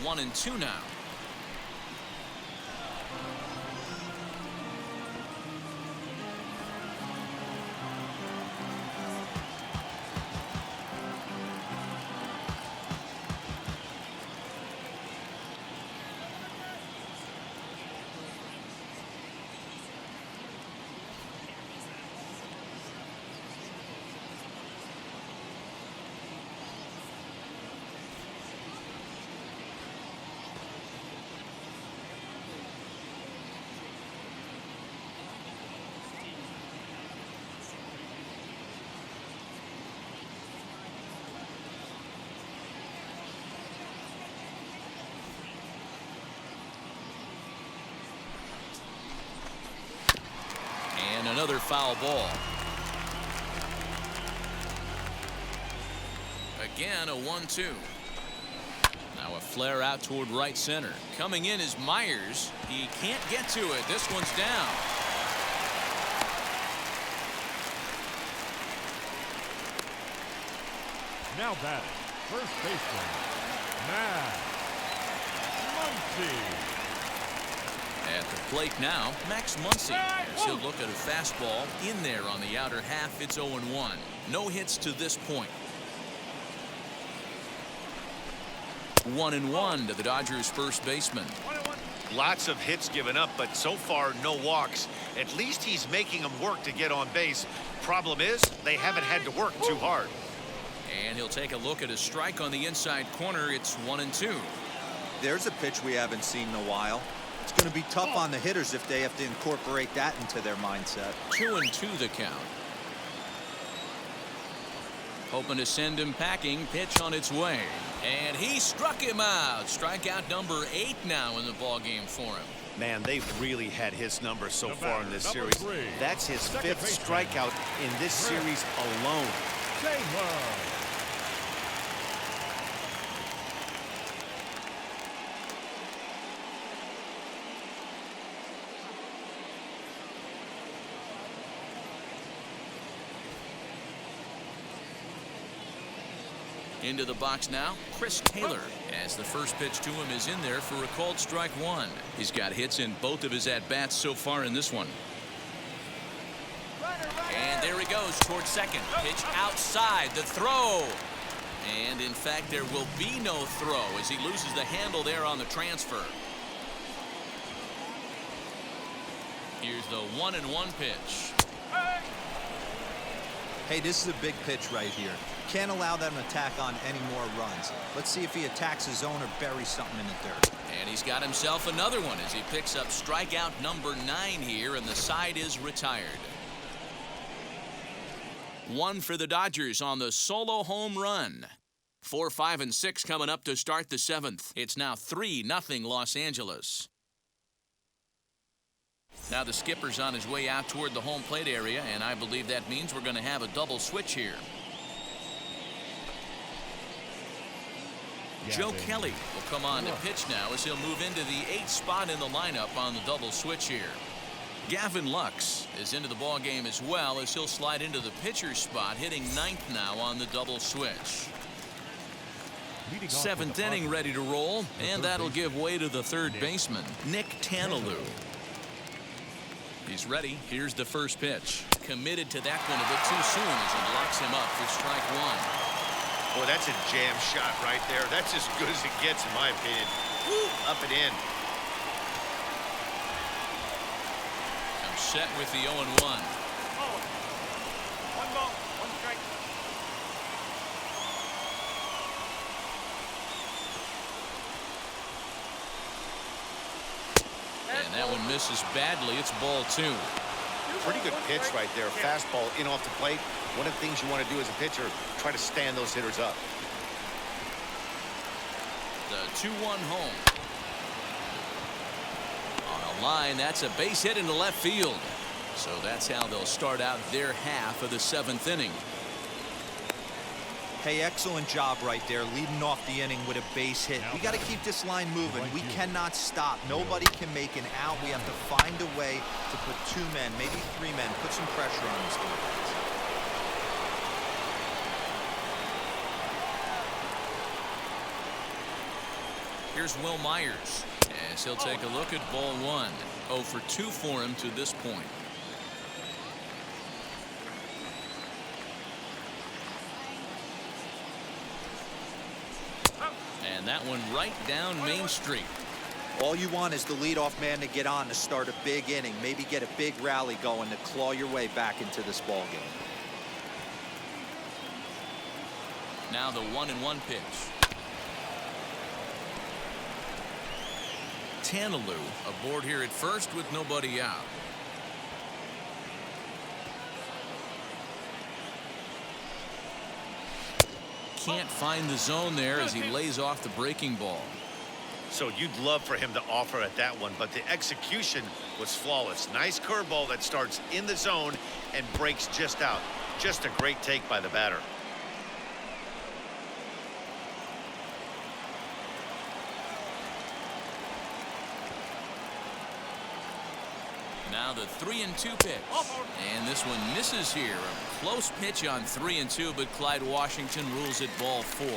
1-2 now. And another foul ball. Again, a 1-2. Now a flare out toward right center. Coming in is Myers. He can't get to it. This one's down. Now batting, first baseman, Max Muncy. At the plate now, Max Muncy. As he'll look at a fastball in there on the outer half. It's 0-1. No hits to this point. 1-1 to the Dodgers' first baseman. Lots of hits given up, but so far no walks. At least he's making them work to get on base. Problem is, they haven't had to work too hard. And he'll take a look at a strike on the inside corner. It's 1-2. There's a pitch we haven't seen in a while. It's going to be tough on the hitters if they have to incorporate that into their mindset. 2-2 the count. Hoping to send him packing. Pitch on its way. And he struck him out. Strikeout number 8 now in the ballgame for him. Man, they've really had his number so far in this Number series. 3, That's his second 5th baseman, strikeout in this series alone. Taylor. Into the box now, Chris Taylor, as the first pitch to him is in there for a called strike 1. He's got hits in both of his at-bats so far in this one. And there he goes towards second. Pitch outside, the throw. And in fact, there will be no throw as he loses the handle there on the transfer. Here's the 1-1 pitch. Hey, this is a big pitch right here. Can't allow them to tack on any more runs. Let's see if he attacks his zone or buries something in the dirt. And he's got himself another one as he picks up strikeout number 9 here, and the side is retired. 1 for the Dodgers on the solo home run. 4, 5, and 6 coming up to start the 7th. It's now 3-0 Los Angeles. Now the skipper's on his way out toward the home plate area, and I believe that means we're going to have a double switch here. Joe Kelly will come on to pitch now as he'll move into the 8th spot in the lineup on the double switch here. Gavin Lux is into the ball game as well as he'll slide into the pitcher's spot, hitting 9th now on the double switch. 7th inning ready to roll, and that'll give way to the third baseman, Nick Tanalou. He's ready. Here's the first pitch. Committed to that one a bit too soon as it locks him up for strike 1. Boy, that's a jam shot right there. That's as good as it gets, in my opinion. Woo, up and in. I'm set with the 0-1. Oh. 1 ball, 1 strike. And that one misses badly. It's ball 2. Pretty good pitch right there. Fastball in off the plate. One of the things you want to do as a pitcher, try to stand those hitters up. The 2-1 home. On a line, that's a base hit into left field. So that's how they'll start out their half of the 7th inning. Hey, excellent job right there, leading off the inning with a base hit. We got to keep this line moving. We cannot stop. Nobody can make an out. We have to find a way to put 2 men, maybe 3 men, put some pressure on these guys. Here's Will Myers as he'll take a look at ball one. 0 for 2 for him to this point. And that one right down Main Street. All you want is the leadoff man to get on to start a big inning, maybe get a big rally going to claw your way back into this ball game. Now the 1-1 pitch. Tanaloo aboard here at first with nobody out. Can't find the zone there as he lays off the breaking ball. So you'd love for him to offer at that one, but the execution was flawless. Nice curveball that starts in the zone and breaks just out. Just a great take by the batter. Now the 3-2 pitch. And this one misses here. A close pitch on 3-2, but Clyde Washington rules it ball 4.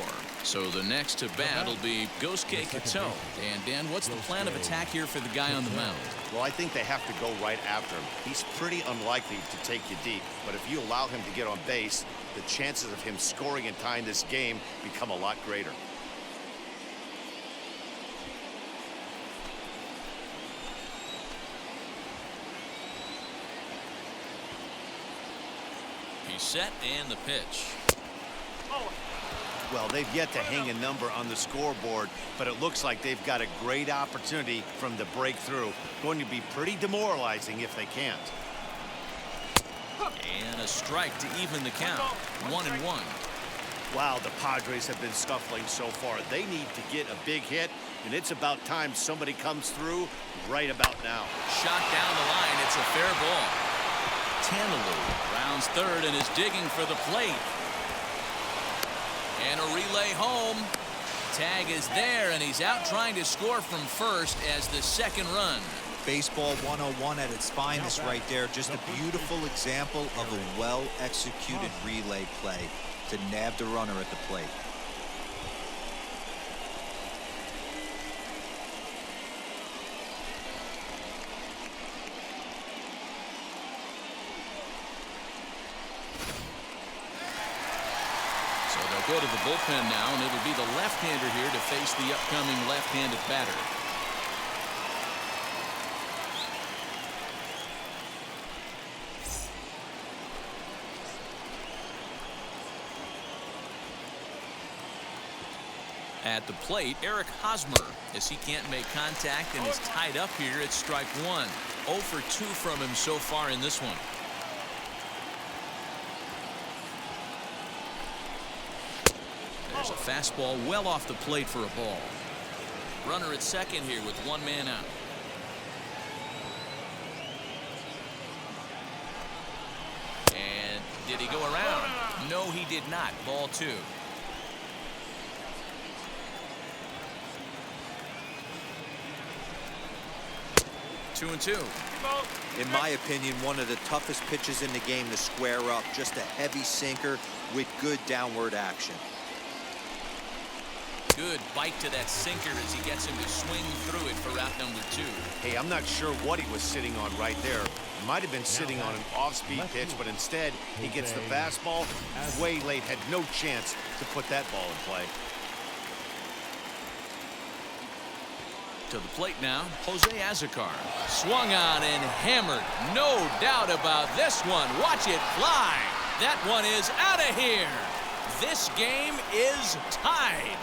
So the next to bat will be Gosuke Kato. And Dan, what's the plan of attack here for the guy on the mound? Well, I think they have to go right after him. He's pretty unlikely to take you deep, but if you allow him to get on base, the chances of him scoring and tying this game become a lot greater. He's set and the pitch. Well, they've yet to hang a number on the scoreboard, but it looks like they've got a great opportunity from the breakthrough. Going to be pretty demoralizing if they can't. And a strike to even the count. 1-1. Wow, the Padres have been scuffling so far. They need to get a big hit, and it's about time somebody comes through right about now. Shot down the line. It's a fair ball. Tanaloo rounds third and is digging for the plate. And a relay home. Tag is there, and he's out trying to score from first as the second run. Baseball 101 at its finest right there. Just a beautiful example of a well-executed relay play to nab the runner at the plate. Go to the bullpen now, and it'll be the left-hander here to face the upcoming left-handed batter. At the plate, Eric Hosmer, as he can't make contact and is tied up here at strike 1. 0 for 2 from him so far in this one. There's a fastball well off the plate for a ball. Runner at second here with one man out. And did he go around? No, he did not. Ball 2. Two and two. In my opinion, one of the toughest pitches in the game to square up. Just a heavy sinker with good downward action. Good bite to that sinker as he gets him to swing through it for out number 2. Hey, I'm not sure what he was sitting on right there. He might have been sitting on an off-speed pitch, but instead he gets the fastball way late. Had no chance to put that ball in play. To the plate now, Jose Azocar. Swung on and hammered. No doubt about this one. Watch it fly. That one is out of here. This game is tied.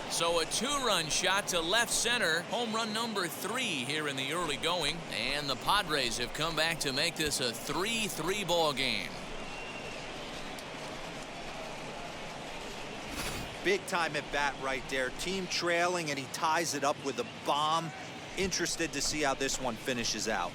So a 2-run shot to left center. Home run number 3 here in the early going. And the Padres have come back to make this a 3-3 ball game. Big time at bat right there. Team trailing, and he ties it up with a bomb. Interested to see how this one finishes out.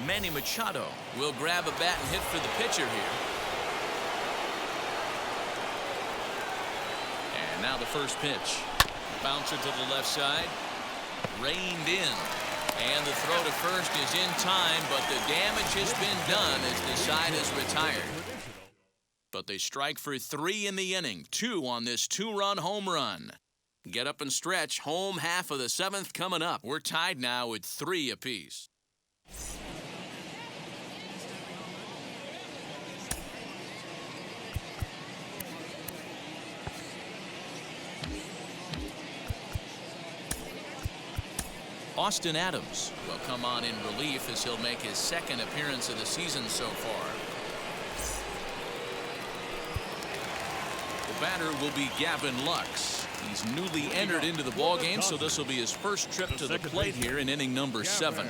Manny Machado will grab a bat and hit for the pitcher here. And now the first pitch. Bouncer to the left side. Reined in. And the throw to first is in time, but the damage has been done as the side is retired. But they strike for 3 in the inning. 2 on this 2-run home run. Get up and stretch. Home half of the 7th coming up. We're tied now at 3 apiece. Austin Adams will come on in relief as he'll make his 2nd appearance of the season so far. The batter will be Gavin Lux. He's newly entered into the ballgame, so this will be his first trip to the plate here in inning number 7.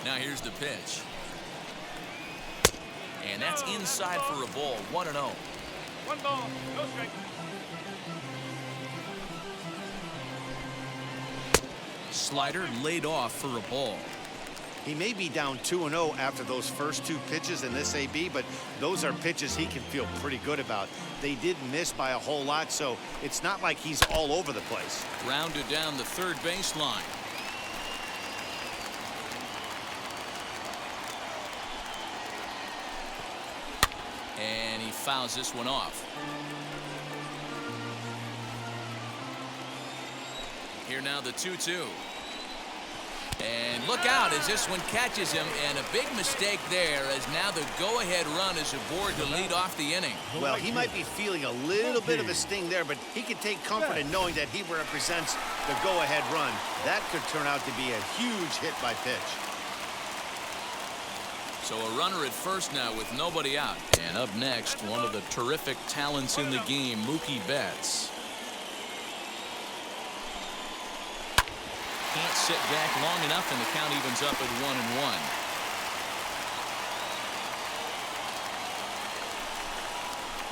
Now here's the pitch. And that's inside for a ball. 1-0. 1 ball, no strike. Slider laid off for a ball. He may be down 2-0 after those first 2 pitches in this AB, but those are pitches he can feel pretty good about. They did miss by a whole lot, so it's not like he's all over the place. Rounded down the third baseline. And he fouls this one off. Here now the 2-2. And look out as this one catches him, and a big mistake there as now the go-ahead run is aboard to lead off the inning. Well, he might be feeling a little bit of a sting there, but he can take comfort in knowing that he represents the go-ahead run. That could turn out to be a huge hit by pitch. So a runner at first now with nobody out. And up next, one of the terrific talents in the game, Mookie Betts. Can't sit back long enough, and the count evens up at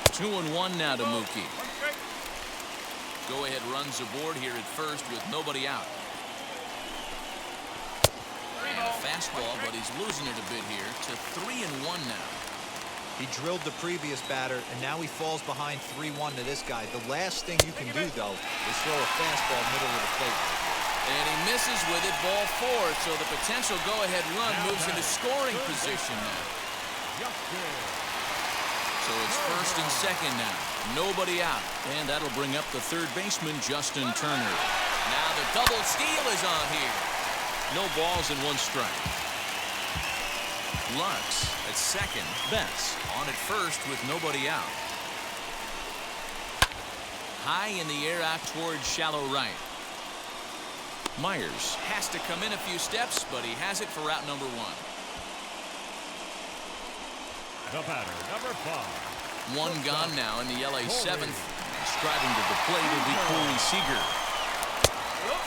1-1. Two and one now to Mookie. Go ahead runs aboard here at first with nobody out. And a fastball, but he's losing it a bit here to 3-1 now. He drilled the previous batter, and now he falls behind 3-1 to this guy. The last thing you can do, though, is throw a fastball middle of the plate. And he misses with it, ball 4, so the potential go-ahead run moves into scoring position now. So it's first and second now. Nobody out. And that'll bring up the third baseman, Justin Turner. Now the double steal is on here. No balls and 1 strike. Lux at second. Betts on at first with nobody out. High in the air out towards shallow right. Myers has to come in a few steps, but he has it for route number 1. The batter, number 5. 1 gone now in the LA 7th. Striding to the plate will be Corey Seager.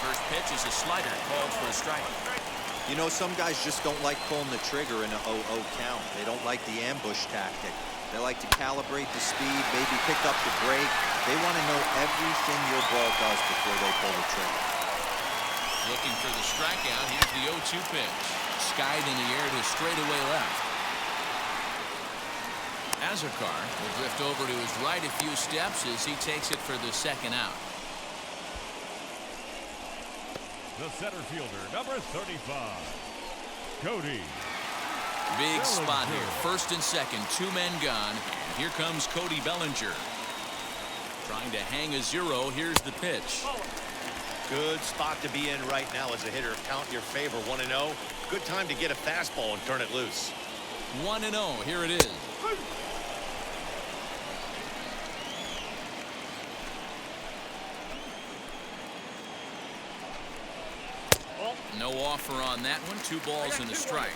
First pitch is a slider called for a strike. You know, some guys just don't like pulling the trigger in an 0-0 count. They don't like the ambush tactic. They like to calibrate the speed, maybe pick up the break. They want to know everything your ball does before they pull the trigger. Looking for the strikeout. Here's the 0-2 pitch. Skied in the air to straightaway left. Azarkar will drift over to his right a few steps as he takes it for the second out. The center fielder, number 35, Cody. Big spot here. First and second, 2 men gone. And here comes Cody Bellinger. Trying to hang a 0. Here's the pitch. Good spot to be in right now as a hitter. Count your favor, 1-0. Good time to get a fastball and turn it loose. 1-0. Here it is. No offer on that one. 2 balls and a strike.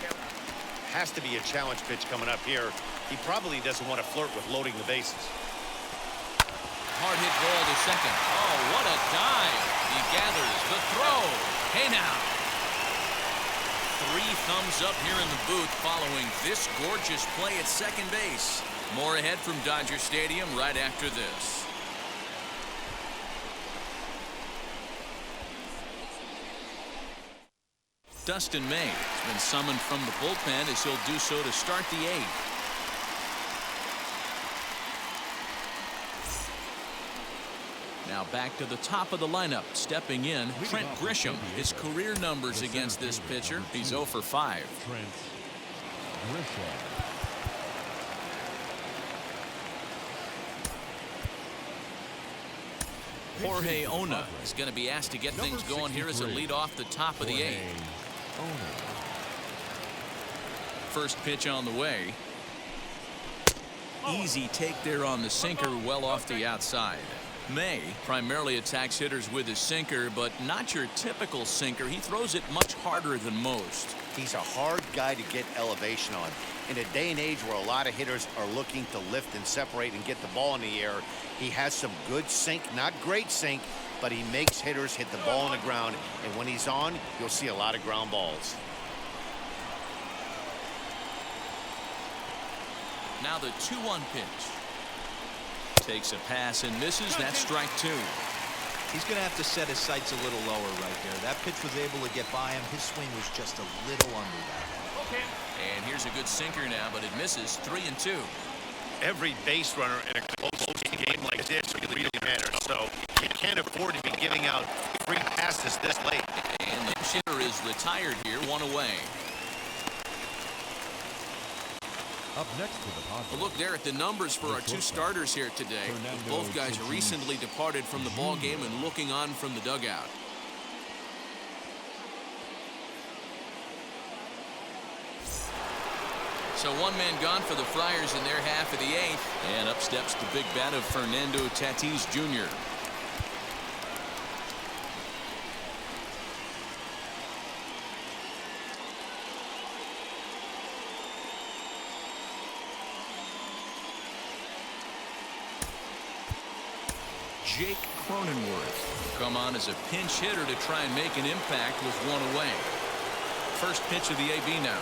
Has to be a challenge pitch coming up here. He probably doesn't want to flirt with loading the bases. Hard hit ball to second. Oh, what a dive. He gathers the throw. Hey now. 3 thumbs up here in the booth following this gorgeous play at second base. More ahead from Dodger Stadium right after this. Dustin May has been summoned from the bullpen as he'll do so to start the 8th. Now back to the top of the lineup. Stepping in, Trent Grisham. His career numbers against this pitcher, he's 0 for 5. Trent Grisham. Jorge Ona is going to be asked to get things going here as a lead off the top of the 8th. First pitch on the way. Easy take there on the sinker, well off the outside. May primarily attacks hitters with his sinker, but not your typical sinker. He throws it much harder than most. He's a hard guy to get elevation on. In a day and age where a lot of hitters are looking to lift and separate and get the ball in the air, he has some good sink, not great sink, but he makes hitters hit the ball on the ground. And when he's on, you'll see a lot of ground balls. Now the 2-1 pitch. Takes a pass and misses. That's strike 2. He's going to have to set his sights a little lower right there. That pitch was able to get by him. His swing was just a little under that. Okay. And here's a good sinker now, but it misses. 3-2. Every base runner in a close game like this really matters. So you can't afford to be giving out free passes this late. And the hitter is retired here, 1 away. Up next for the Padres. A look there at the numbers for our 2 starters here today. Both guys recently departed from the ball game and looking on from the dugout. So 1 man gone for the Friars in their half of the 8th. And up steps the big bat of Fernando Tatis Jr. Jake Cronenworth will come on as a pinch hitter to try and make an impact with 1 away. First pitch of the AB now.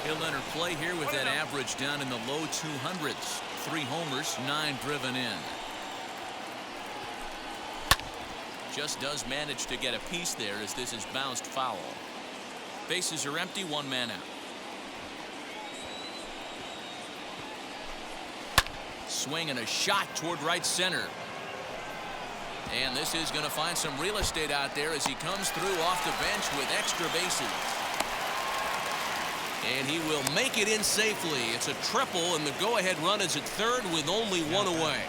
He'll enter play here with that average down in the low 200s. 3 homers, 9 driven in. Just does manage to get a piece there as this is bounced foul. Bases are empty, 1 man out. Swing and a shot toward right center. And this is going to find some real estate out there as he comes through off the bench with extra bases. And he will make it in safely. It's a triple, and the go-ahead run is at third with only 1 away.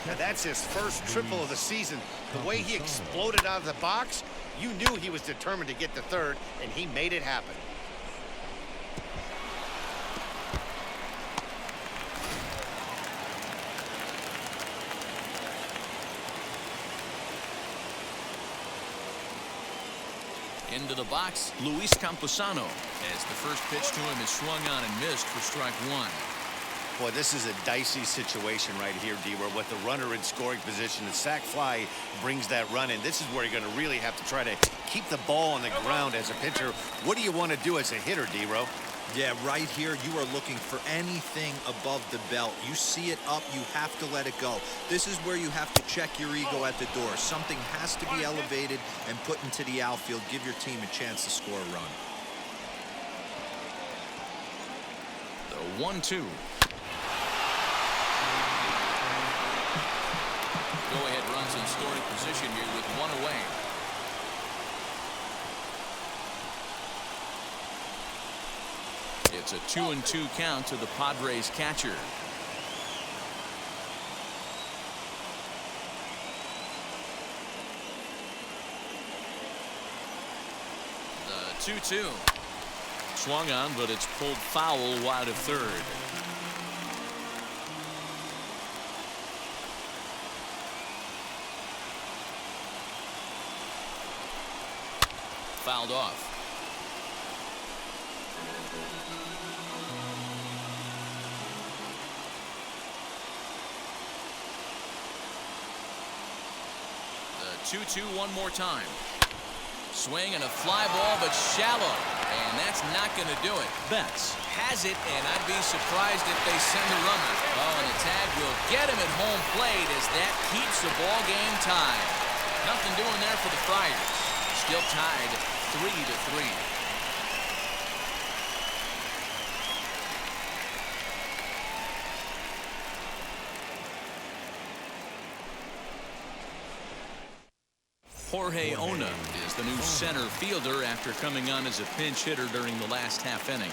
Now that's his first triple of the season. The way he exploded out of the box, you knew he was determined to get to third, and he made it happen. Into the box, Luis Camposano, as the first pitch to him is swung on and missed for strike 1. Boy, this is a dicey situation right here, D-Ware, with the runner in scoring position. The sac fly brings that run in. This is where you're going to really have to try to keep the ball on the ground as a pitcher. What do you want to do as a hitter, D-Ro? Yeah, right here, you are looking for anything above the belt. You see it up, you have to let it go. This is where you have to check your ego at the door. Something has to be elevated and put into the outfield. Give your team a chance to score a run. The 1-2. Go-ahead runs in scoring position here with 1 away. It's a 2-2 count to the Padres catcher. The 2-2. Swung on, but it's pulled foul wide of third. Fouled off. The 2-2 one more time. Swing and a fly ball, but shallow. And that's not going to do it. Betts has it, and I'd be surprised if they send the runner. Oh, and the tag will get him at home plate as that keeps the ball game tied. Nothing doing there for the Friars. Still tied 3-3. Jorge Ona is the new center fielder after coming on as a pinch hitter during the last half inning.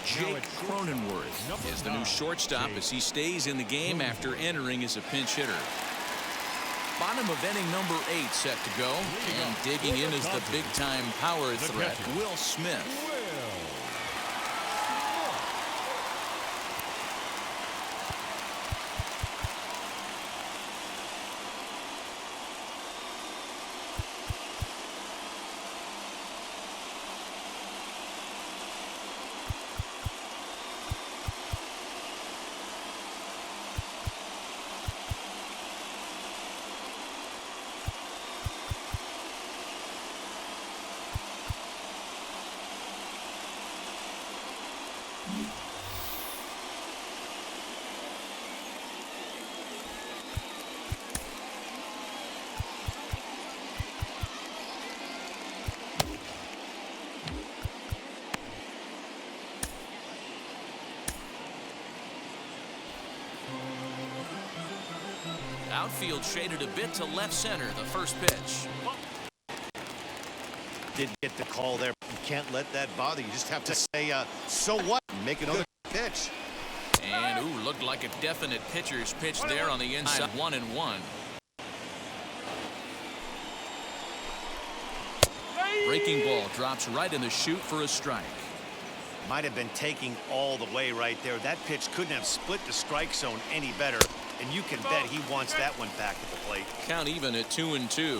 Jake Cronenworth is the new shortstop as he stays in the game after entering as a pinch hitter. Bottom of inning number 8 set to go, and digging in is the big-time power threat, Will Smith. Outfield shaded a bit to left center, the first pitch. Did get the call there. You can't let that bother you. Just have to say, so what? Make another pitch. And, ooh, looked like a definite pitcher's pitch there on the inside. 1-1. Breaking ball drops right in the chute for a strike. Might have been taking all the way right there. That pitch couldn't have split the strike zone any better. And you can bet he wants that one back at the plate. Count even at 2-2.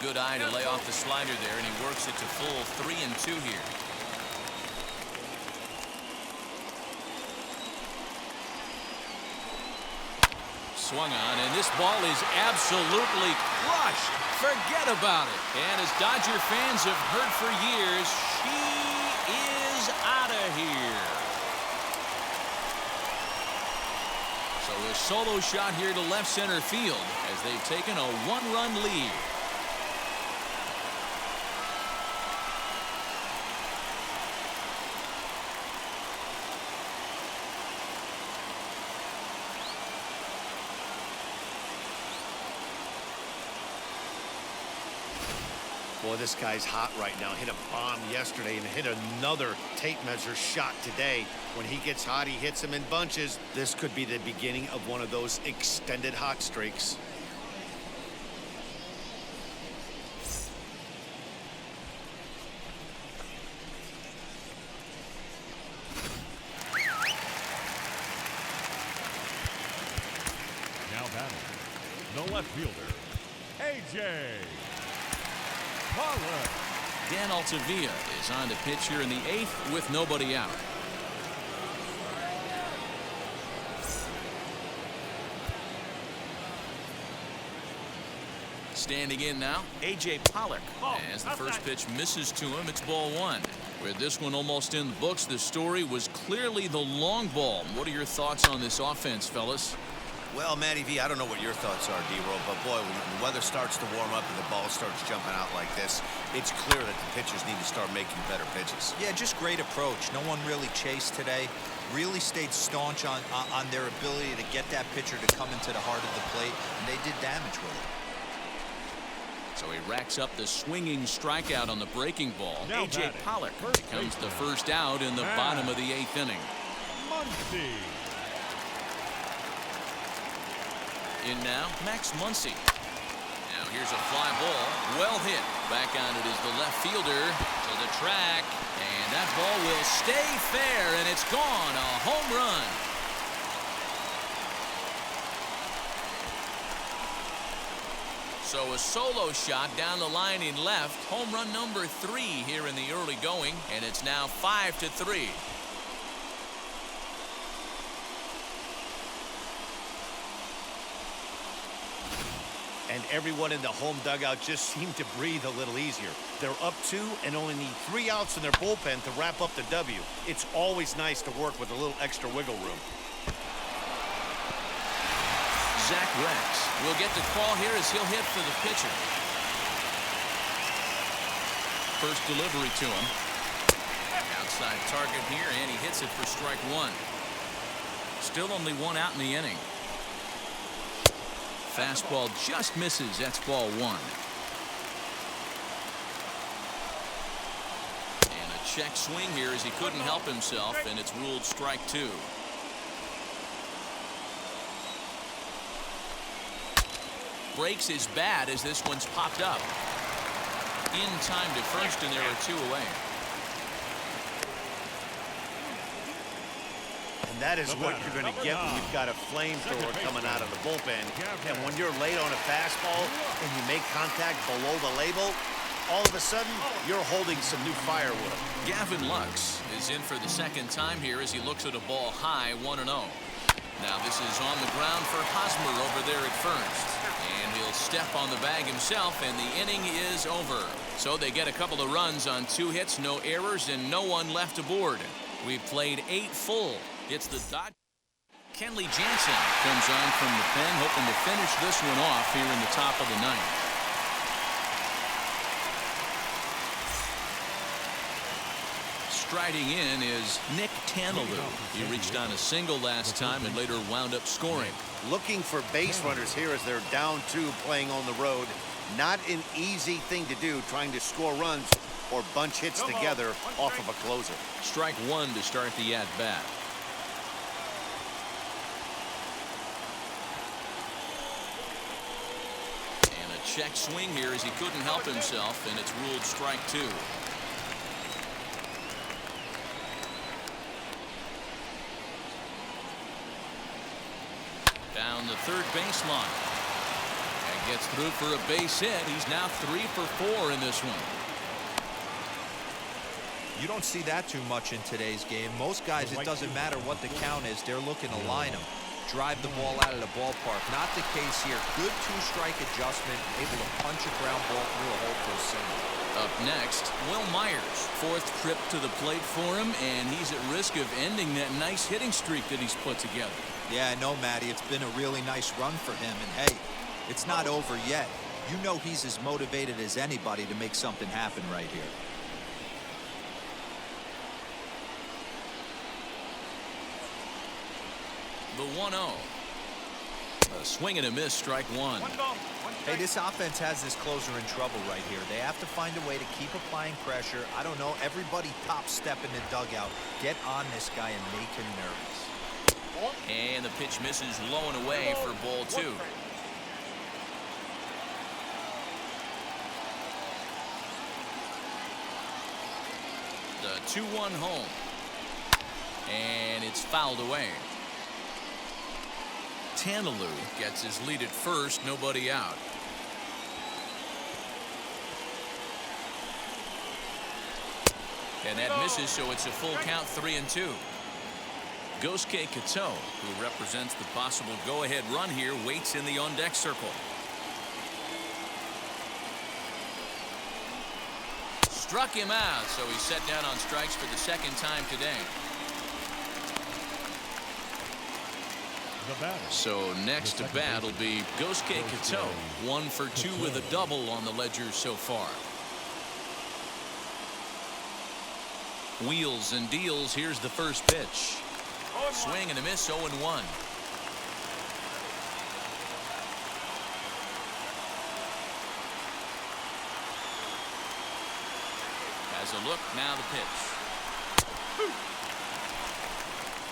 Good eye to lay off the slider there, and he works it to full 3-2 here. Swung on, and this ball is absolutely crushed. Forget about it. And as Dodger fans have heard for years, she is out of here. So a solo shot here to left center field as they've taken a 1-run lead. Boy, this guy's hot right now. Hit a bomb yesterday and hit another tape measure shot today. When he gets hot, he hits them in bunches. This could be the beginning of one of those extended hot streaks. Now batting, the left fielder, A.J. Dan Altavilla is on to pitch here in the 8th with nobody out. Standing in now, A.J. Pollock. As the first pitch misses to him, it's ball 1. With this one almost in the books, the story was clearly the long ball. What are your thoughts on this offense, fellas? Well, Matty V, I don't know what your thoughts are, D-Roll, but boy, when the weather starts to warm up and the ball starts jumping out like this, it's clear that the pitchers need to start making better pitches. Yeah, just great approach. No one really chased today. Really stayed staunch on their ability to get that pitcher to come into the heart of the plate, and they did damage with it. So he racks up the swinging strikeout on the breaking ball. A.J. Pollock becomes the first out in the bottom of the 8th inning. In now, Max Muncy. Now here's a fly ball, well hit. Back on it is the left fielder to the track, and that ball will stay fair, and it's gone, a home run. So a solo shot down the line in left, home run number 3 here in the early going, and it's now 5-3. everyone in the home dugout just seemed to breathe a little easier. They're up 2 and only need 3 outs in their bullpen to wrap up the W. It's always nice to work with a little extra wiggle room. Zach Rex will get the call here as he'll hit for the pitcher. First delivery to him. Outside target here, and he hits it for strike 1. Still only 1 out in the inning. Fastball just misses. That's ball 1. And a check swing here as he couldn't help himself, and it's ruled strike 2. Breaks his bat as this one's popped up. In time to first, and there are 2 away. And that is what you're going to get when you've got a flamethrower coming out of the bullpen. And when you're late on a fastball and you make contact below the label, all of a sudden, you're holding some new firewood. Gavin Lux is in for the second time here as he looks at a ball high, 1-0. Now this is on the ground for Hosmer over there at first. And he'll step on the bag himself, and the inning is over. So they get a couple of runs on 2 hits, no errors, and no one left aboard. We've played 8 full. It's the Dodgers. Kenley Jansen comes on from the pen, hoping to finish this one off here in the top of the 9th. Striding in is Nick Tanalou. He reached on a single last time and later wound up scoring. Looking for base runners here as they're down 2 playing on the road. Not an easy thing to do, trying to score runs or bunch hits together off of a closer. Strike 1 to start the at-bat. And a check swing here as he couldn't help himself, and it's ruled strike 2. Down the third baseline. And gets through for a base hit. He's now 3 for 4 in this one. You don't see that too much in today's game. Most guys, it doesn't matter what the count is. They're looking to line them, drive the ball out of the ballpark. Not the case here. Good 2-strike adjustment, able to punch a ground ball through a hole for a single. Up next, Will Myers. 4th trip to the plate for him, and he's at risk of ending that nice hitting streak that he's put together. Yeah, I know, Matty. It's been a really nice run for him, and hey, it's not over yet. You know he's as motivated as anybody to make something happen right here. The 1-0. A swing and a miss, strike 1. Hey, this offense has this closer in trouble right here. They have to find a way to keep applying pressure. I don't know, everybody top step in the dugout. Get on this guy and make him nervous. And the pitch misses low and away for ball 2. The 2-1 home. And it's fouled away. Tanalou gets his lead at first, nobody out. And that misses, so it's a full count, 3-2. Gosuke Kato, who represents the possible go-ahead run here, waits in the on-deck circle. Struck him out, so he's set down on strikes for the second time today. So next to bat will be Gosuke Kato, 1 for 2 with a double on the ledger so far. Wheels and deals. Here's the first pitch. Swing and a miss, 0-1. Has a look, now the pitch.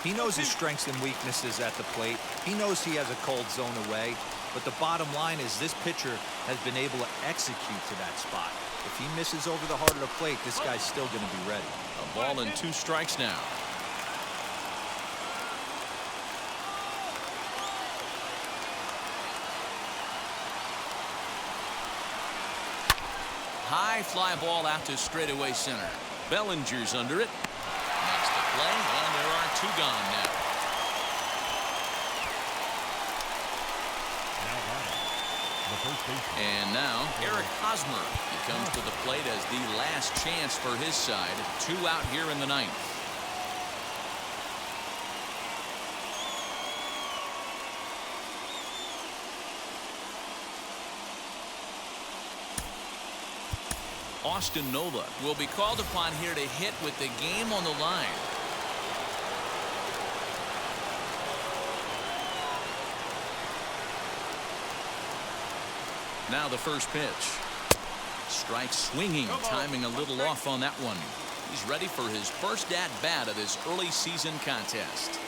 He knows his strengths and weaknesses at the plate. He knows he has a cold zone away. But the bottom line is this pitcher has been able to execute to that spot. If he misses over the heart of the plate, this guy's still going to be ready. A ball and 2 strikes now. High fly ball out to straightaway center. Bellinger's under it. Makes the play, and there are 2 gone now. the first baseman. And now Eric Hosmer. He comes to the plate as the last chance for his side. 2 out here in the ninth. Austin Nola will be called upon here to hit with the game on the line. Now the first pitch. Strike swinging, timing a little off on that one. He's ready for his first at-bat of this early season contest.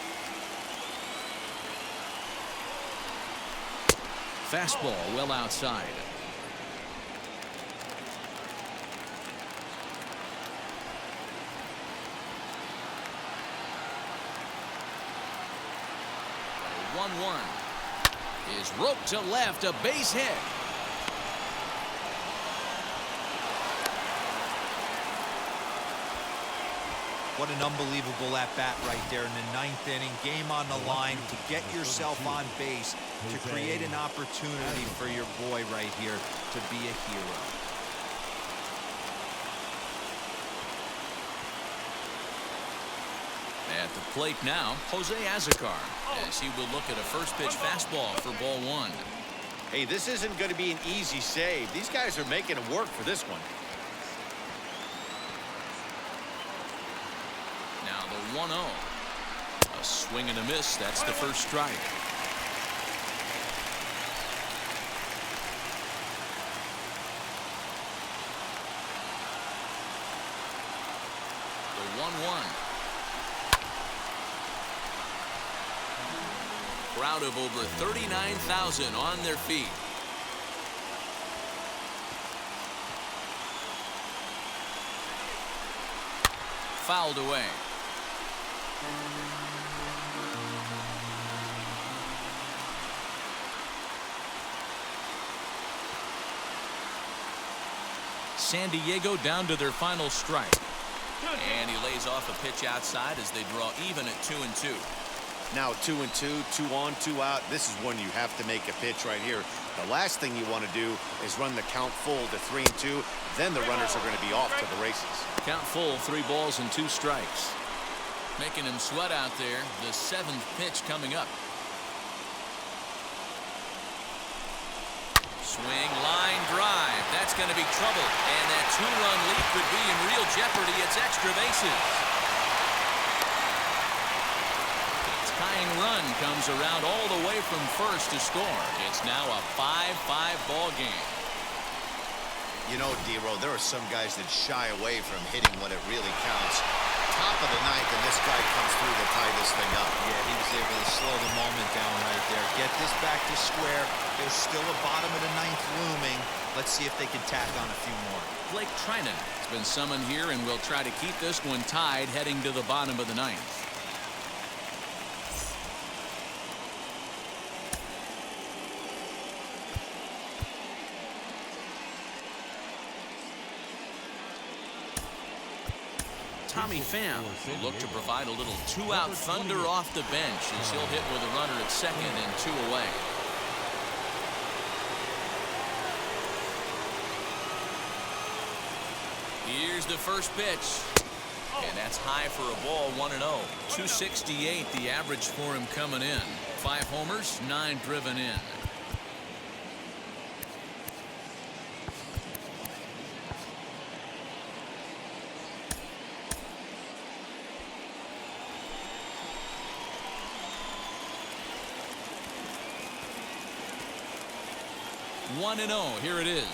Fastball well outside. The 1-1 is roped to left, a base hit. What an unbelievable at-bat right there in the ninth inning. Game on the line to get yourself on base, to create an opportunity for your boy right here to be a hero. At the plate now, Jose Azocar, as he will look at a first pitch fastball for ball 1. Hey, this isn't going to be an easy save. These guys are making it work for this one. Now the 1-0. A swing and a miss. That's the first strike. The 1-1. Crowd of over 39,000 on their feet. Fouled away. San Diego down to their final strike. And he lays off a pitch outside as they draw even at 2-2. Now 2-2, 2 on, 2 out. This is when you have to make a pitch right here. The last thing you want to do is run the count full to 3-2. Then the runners are going to be off to the races. Count full, 3 balls and 2 strikes. Making him sweat out there. The 7th pitch coming up. Swing, line, drive. That's going to be trouble. And that 2-run lead could be in real jeopardy. It's extra bases. Tying run comes around all the way from first to score. It's now a 5-5 ball game. You know, D-Row, there are some guys that shy away from hitting when it really counts. Top of the ninth, and this guy comes through to tie this thing up. Yeah, he was able to slow the moment down right there. Get this back to square. There's still a bottom of the ninth looming. Let's see if they can tack on a few more. Blake Trinan has been summoned here and will try to keep this one tied heading to the bottom of the ninth. Tommy Pham will look to provide a little 2-out thunder off the bench as he'll hit with a runner at second and 2 away. Here's the first pitch. And that's high for a ball, 1-0. 268 the average for him coming in. 5 homers, 9 driven in. One and 0. Here it is.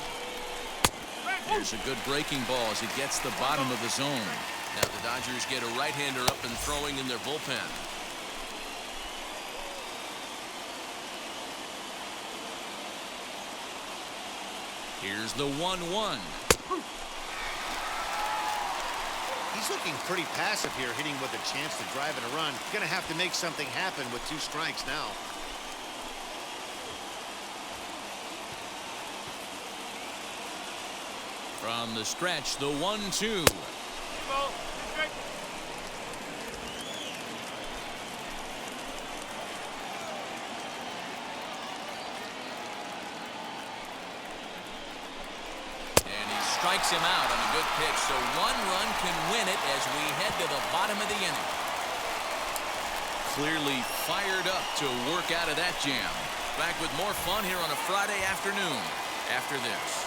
Here's a good breaking ball as he gets the bottom of the zone. Now the Dodgers get a right-hander up and throwing in their bullpen. Here's the 1-1. He's looking pretty passive here, hitting with a chance to drive and a run. Going to have to make something happen with 2 strikes now. From the stretch, the 1-2. Ball, 2 strikes. strikes him out on a good pitch, so one run can win it as we head to the bottom of the inning. Clearly fired up to work out of that jam. Back with more fun here on a Friday afternoon after this.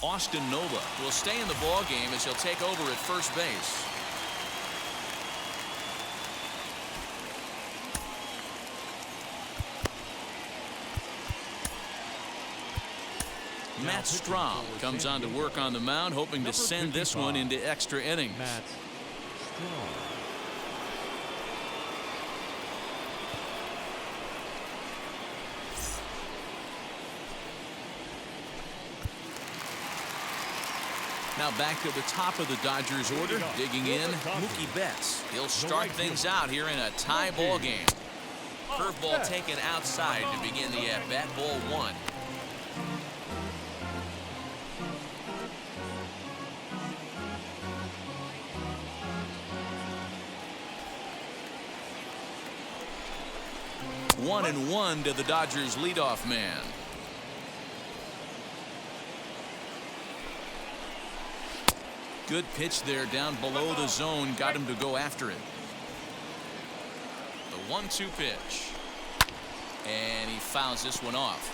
Austin Nola will stay in the ball game as he'll take over at first base. Matt Strahm comes on to work on the mound, hoping to send this one into extra innings. Matt Strahm. Now back to the top of the Dodgers order, digging in, Mookie Betts. He'll start things out here in a tie ball game. Curveball taken outside to begin the at-bat, ball one. One and one to the Dodgers leadoff man. Good pitch there down below the zone, got him to go after it. The 1-2 pitch. And he fouls this one off.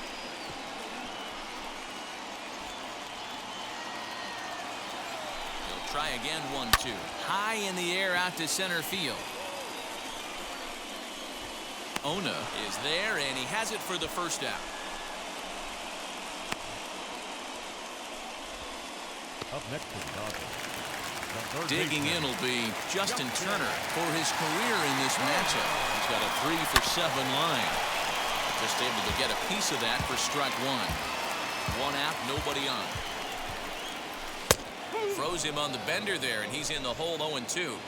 He'll try again, 1-2. High in the air out to center field. Ona is there, and he has it for the first out. Up next to the Dodgers. Digging in will be Justin Turner for his career in this matchup. He's got a 3-for-7 line. Just able to get a piece of that for strike one. One out, nobody on. Froze him on the bender there, and he's in the hole 0-2.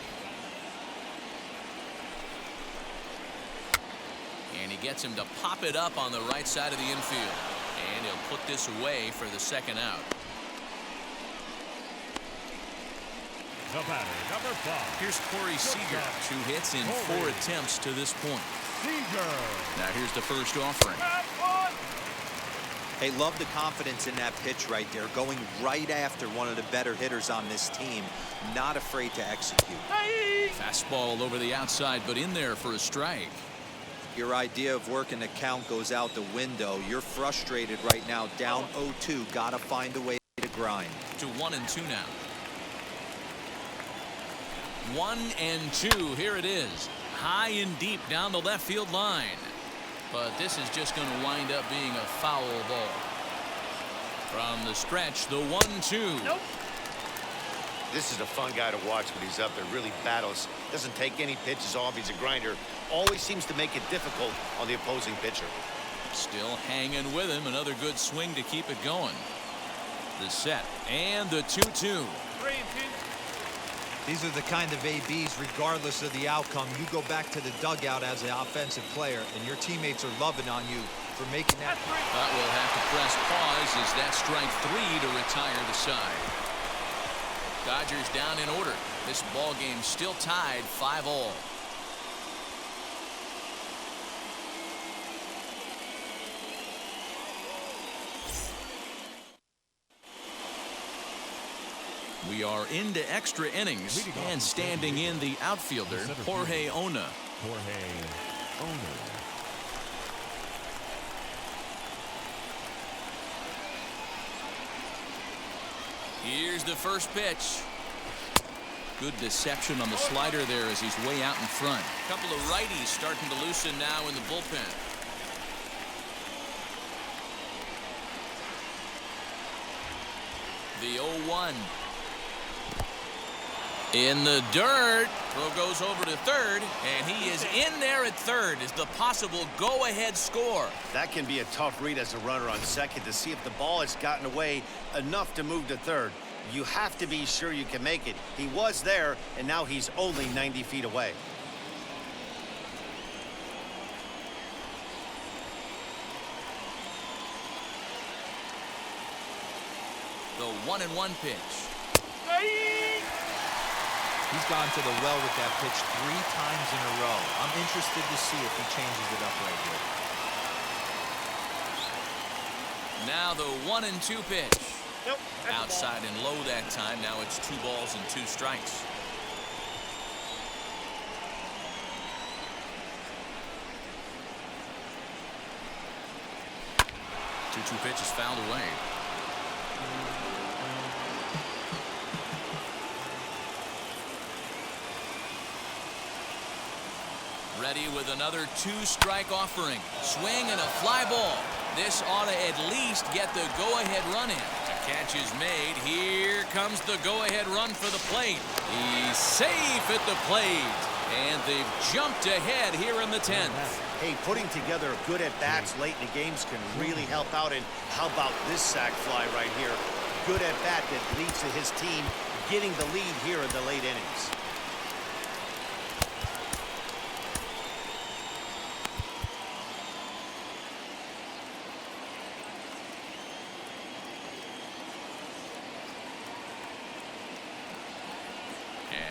And he gets him to pop it up on the right side of the infield. And he'll put this away for the second out. The batter, number 5. Here's Corey Seager, 2 hits in 4 attempts to this point. Seager. Now here's the first offering. Hey, love the confidence in that pitch right there, going right after one of the better hitters on this team, not afraid to execute. Fastball over the outside, but in there for a strike. Your idea of working the count goes out the window. You're frustrated right now, down 0-2. Gotta find a way to grind. To 1-2 now. 1-2. Here it is. High and deep down the left field line. But this is just going to wind up being a foul ball. From the stretch, the 1-2. Nope. This is a fun guy to watch when he's up there. Really battles. Doesn't take any pitches off. He's a grinder. Always seems to make it difficult on the opposing pitcher. Still hanging with him. Another good swing to keep it going. The set and the 2-2. 3 and 2. These are the kind of ABs, regardless of the outcome. You go back to the dugout as an offensive player, and your teammates are loving on you for making that. But we'll have to press pause as that strike 3 to retire the side. Dodgers down in order. This ball game still tied 5-all. We are into extra innings, and standing in the outfielder, Jorge Ona. Jorge Ona. Here's the first pitch. Good deception on the slider there as he's way out in front. A couple of righties starting to loosen now in the bullpen. The 0-1. In the dirt. Throw goes over to third, and he is in there at third as the possible go-ahead score. That can be a tough read as a runner on second to see if the ball has gotten away enough to move to third. You have to be sure you can make it. He was there, and now he's only 90 feet away. The 1-1 pitch. He's gone to the well with that pitch 3 times in a row. I'm interested to see if he changes it up right here. Now the 1-2 pitch. Nope. Outside and low that time. Now it's 2 balls and 2 strikes. Two pitches fouled away. Ready with another 2-strike offering. Swing and a fly ball. This ought to at least get the go-ahead run in. The catch is made. Here comes the go-ahead run for the plate. He's safe at the plate. And they've jumped ahead here in the 10th. Hey, putting together good at-bats late in the games can really help out. And how about this sac fly right here? Good at-bat that leads to his team getting the lead here in the late innings.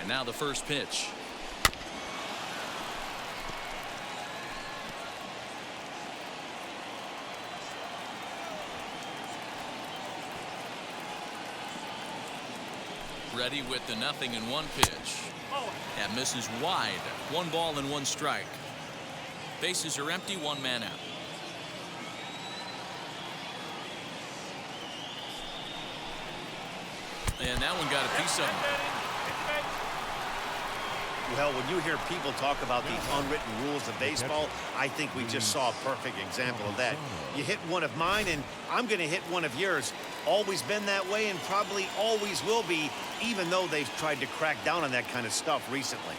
And now the first pitch. Ready with the 0-1 pitch. That misses wide. 1 ball and 1 strike. Bases are empty. 1 man out. And that one got a piece of him. Well, when you hear people talk about the unwritten rules of baseball, I think we just saw a perfect example of that. You hit one of mine, and I'm going to hit one of yours. Always been that way and probably always will be, even though they've tried to crack down on that kind of stuff recently.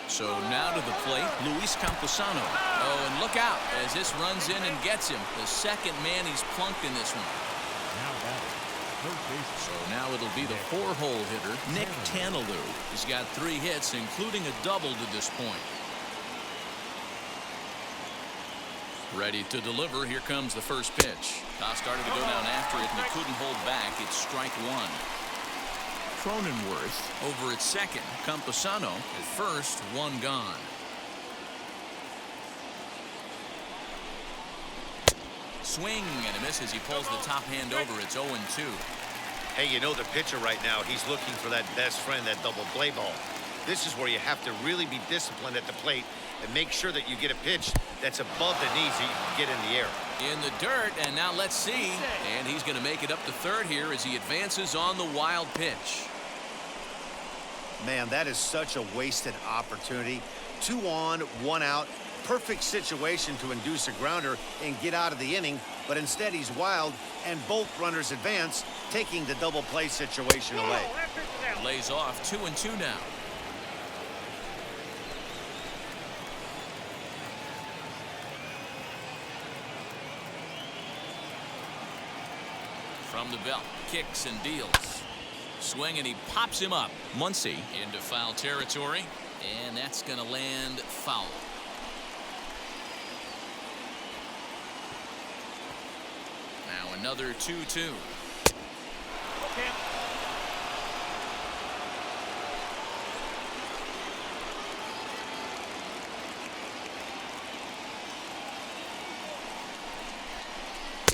So now to the plate, Luis Camposano. Oh, and look out as this runs in and gets him. The second man he's plunked in this one. So now it'll be the 4-hole hitter, Nick Tanalou. He's got 3 hits, including a double to this point. Ready to deliver. Here comes the first pitch. Toss started to go down after it, and he couldn't hold back. It's strike 1. Cronenworth over at second. Camposano at first. 1 gone. Swing and a miss as he pulls the top hand over. It's 0-2. Hey, you know the pitcher right now, he's looking for that best friend, that double play ball. This is where you have to really be disciplined at the plate and make sure that you get a pitch that's above the knees so you can get in the air. In the dirt, and now let's see. And he's going to make it up to third here as he advances on the wild pitch. Man, that is such a wasted opportunity. 2 on, 1 out. Perfect situation to induce a grounder and get out of the inning, but instead he's wild, and both runners advance, taking the double play situation away. Lays off. 2-2 now. From the belt, kicks and deals. Swing, and he pops him up. Muncy into foul territory, and that's going to land foul. Now another 2-2. Okay.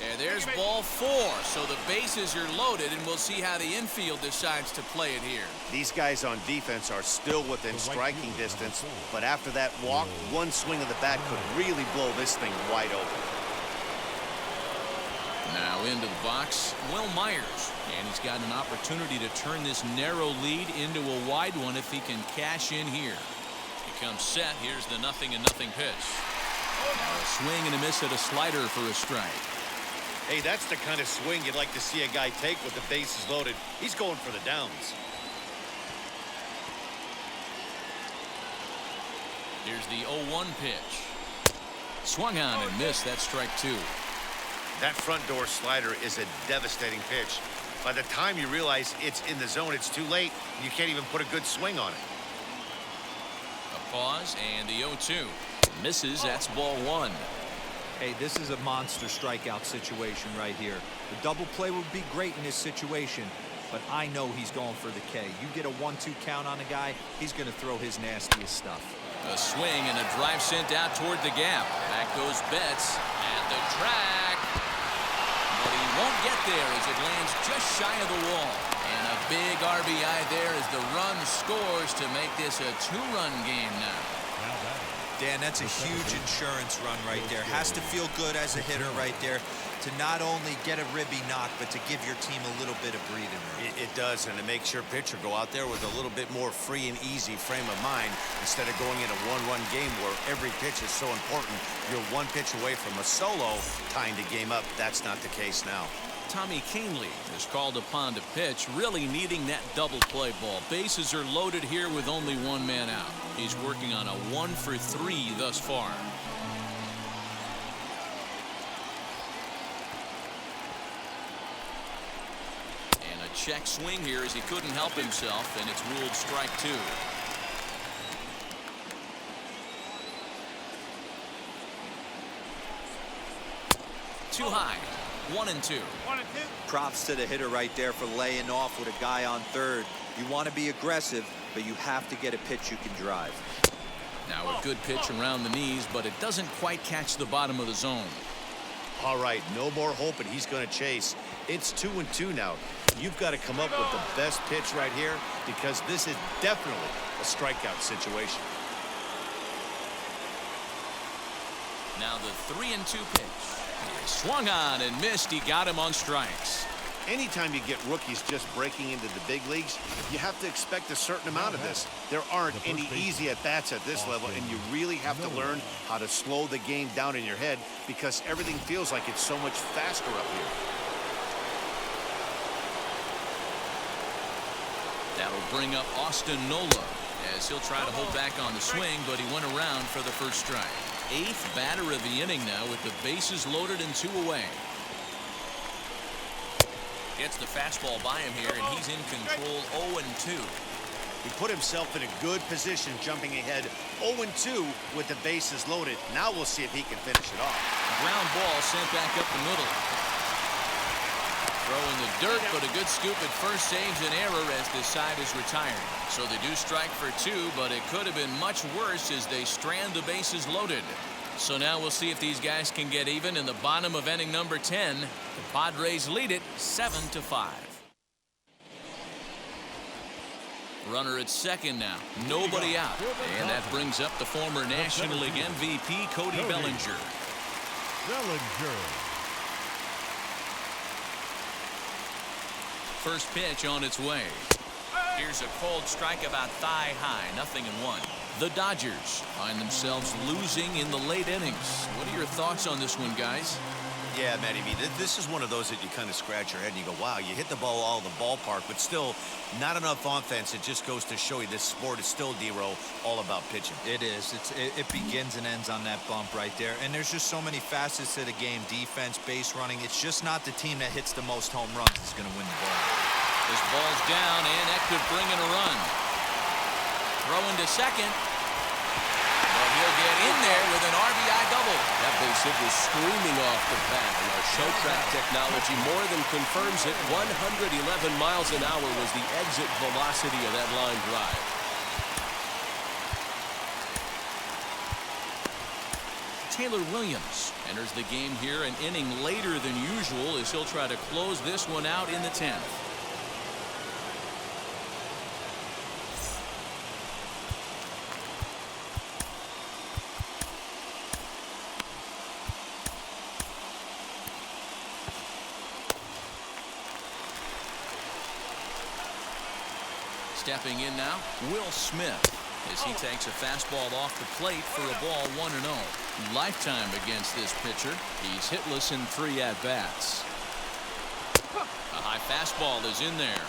And there's ball 4. So the bases are loaded, and we'll see how the infield decides to play it here. These guys on defense are still within striking distance, but after that walk, 1 swing of the bat could really blow this thing wide open. Now into the box, Will Myers. And he's got an opportunity to turn this narrow lead into a wide one if he can cash in here. He comes set. Here's the 0-0 pitch. Now a swing and a miss at a slider for a strike. Hey, that's the kind of swing you'd like to see a guy take with the bases loaded. He's going for the downs. Here's the 0-1 pitch. Swung on and missed. That's strike 2. That front door slider is a devastating pitch. By the time you realize it's in the zone, it's too late. You can't even put a good swing on it. A pause, and the 0-2. Misses. That's ball 1. Hey, this is a monster strikeout situation right here. The double play would be great in this situation. but I know he's going for the K. You get a 1-2 count on a guy, he's going to throw his nastiest stuff. A swing and a drive sent out toward the gap. Back goes Betts at the track. But he won't get there as it lands just shy of the wall. And a big RBI there as the run scores to make this a 2-run game now. Dan, that's a huge insurance run right there. Has to feel good as a hitter right there to not only get a ribby knock, but to give your team a little bit of breathing room. It does, and it makes your pitcher go out there with a little bit more free and easy frame of mind instead of going in a one-run game where every pitch is so important. You're one pitch away from a solo tying the game up. That's not the case now. Tommy Canely is called upon to pitch, really needing that double play ball. Bases are loaded here with only one man out. He's working on a 1-for-3 thus far. And a check swing here as he couldn't help himself, and it's ruled strike 2. Too high. 1-2. Props to the hitter right there for laying off with a guy on third. You want to be aggressive, but you have to get a pitch you can drive. Now a good pitch around the knees, but it doesn't quite catch the bottom of the zone. All right, no more hoping he's going to chase. It's 2-2 now. You've got to come up with the best pitch right here because this is definitely a strikeout situation. Now the 3-2 pitch. He swung on and missed. He got him on strikes. Anytime you get rookies just breaking into the big leagues, you have to expect a certain amount of this. There aren't any easy at-bats at this level, and you really have to learn how to slow the game down in your head because everything feels like it's so much faster up here. That'll bring up Austin Nola as he'll try to hold back on the swing, but he went around for the first strike. 8th batter of the inning now with the bases loaded and 2 away. Gets the fastball by him here, and he's in control. 0-2. He put himself in a good position jumping ahead 0-2 with the bases loaded. Now we'll see if he can finish it off. Ground ball sent back up the middle. Throw in the dirt, but a good scoop at first saves an error as this side is retired. So they do strike for 2, but it could have been much worse as they strand the bases loaded. So now we'll see if these guys can get even in the bottom of inning number 10. The Padres lead it 7-5. Runner at second now. Nobody out. And that brings up the former National League MVP, Cody Bellinger. First pitch on its way. Here's a cold strike about thigh high. 0-1. The Dodgers find themselves losing in the late innings. What are your thoughts on this one, guys? Yeah, Matty B, this is one of those that you kind of scratch your head and you go, wow, you hit the ball all in the ballpark, but still not enough offense. It just goes to show you this sport is still, D-Row, all about pitching. It is. It begins and ends on that bump right there. And there's just so many facets to the game. Defense, base running. It's just not the team that hits the most home runs that's going to win the ball. This ball's down, and that could bring in a run. Throw into second. But he'll get in there with an RBI double. That base hit was screaming off the bat, and our show track technology more than confirms it. 111 miles an hour was the exit velocity of that line drive. Taylor Williams enters the game here an inning later than usual as he'll try to close this one out in the 10th. Stepping in now, Will Smith, as he takes a fastball off the plate for a ball 1-0. Lifetime against this pitcher. He's hitless in 3 at-bats. A high fastball is in there.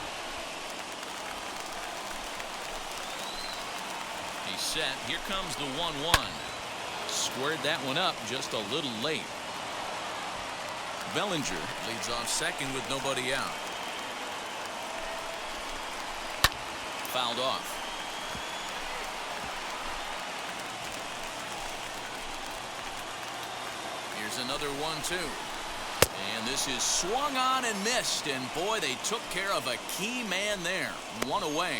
He's set. Here comes the 1-1. Squared that one up just a little late. Bellinger leads off second with nobody out. Fouled off. Here's another 1-2. And this is swung on and missed, and boy, they took care of a key man there. One away.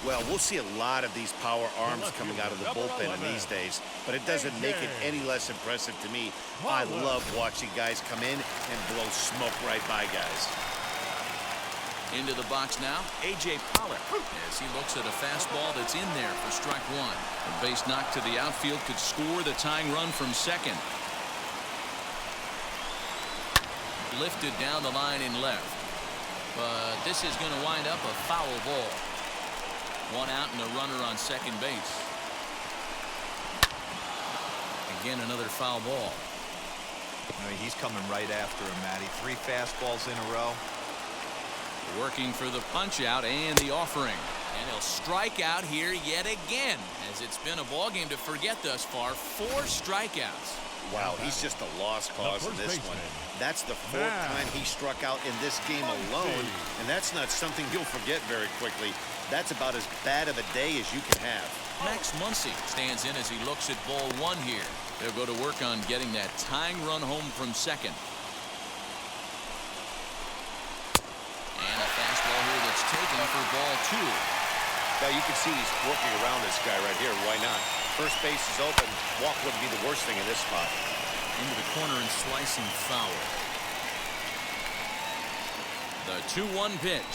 Well, we'll see a lot of these power arms coming out of the bullpen in these days, but it doesn't make it any less impressive to me. I love watching guys come in and blow smoke right by guys. Into the box now, A.J. Pollock, as he looks at a fastball that's in there for strike one. A base knock to the outfield could score the tying run from second. Lifted down the line in left. But this is going to wind up a foul ball. One out and a runner on second base. Again, another foul ball. I mean, he's coming right after him, Matty. 3 fastballs in a row. Working for the punch out and the offering. And he'll strike out here yet again, as it's been a ball game to forget thus far. 4 strikeouts. Wow, he's just a lost cause in this one. That's the 4th time he struck out in this game alone, and that's not something you'll forget very quickly. That's about as bad of a day as you can have. Max Muncy stands in as he looks at ball 1 here. They'll go to work on getting that tying run home from second. And a fastball here that's taken for ball 2. Now you can see he's working around this guy right here. Why not? First base is open. Walk wouldn't be the worst thing in this spot. Into the corner and slicing foul. The 2-1 pitch.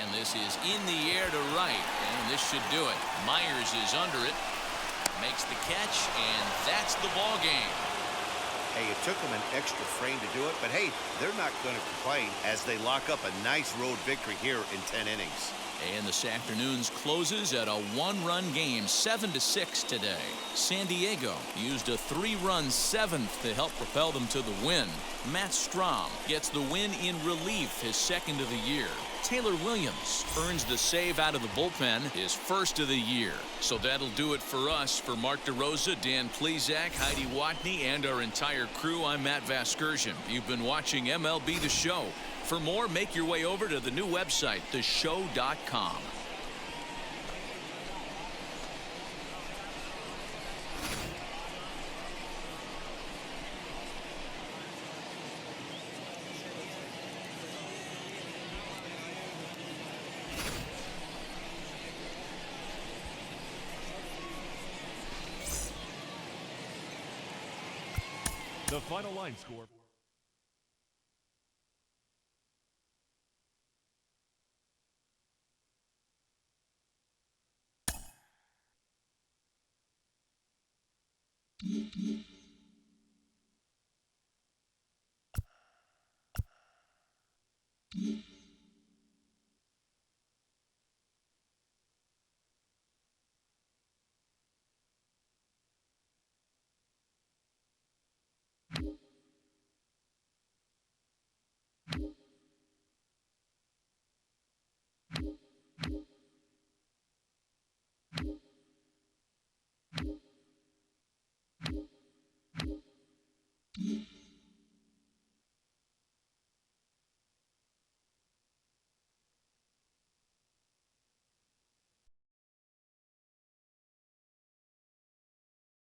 And this is in the air to right. And this should do it. Myers is under it. Makes the catch, and that's the ball game. Hey, it took them an extra frame to do it, but hey, they're not going to complain as they lock up a nice road victory here in 10 innings. And this afternoon's closes at a 1-run game, 7-6 today. San Diego used a 3-run 7th to help propel them to the win. Matt Strahm gets the win in relief, his 2nd of the year. Taylor Williams earns the save out of the bullpen, his 1st of the year. So that'll do it for us. For Mark DeRosa, Dan Plezak, Heidi Watney, and our entire crew, I'm Matt Vasgersian. You've been watching MLB The Show. For more, make your way over to the new website, theshow.com. The final line score.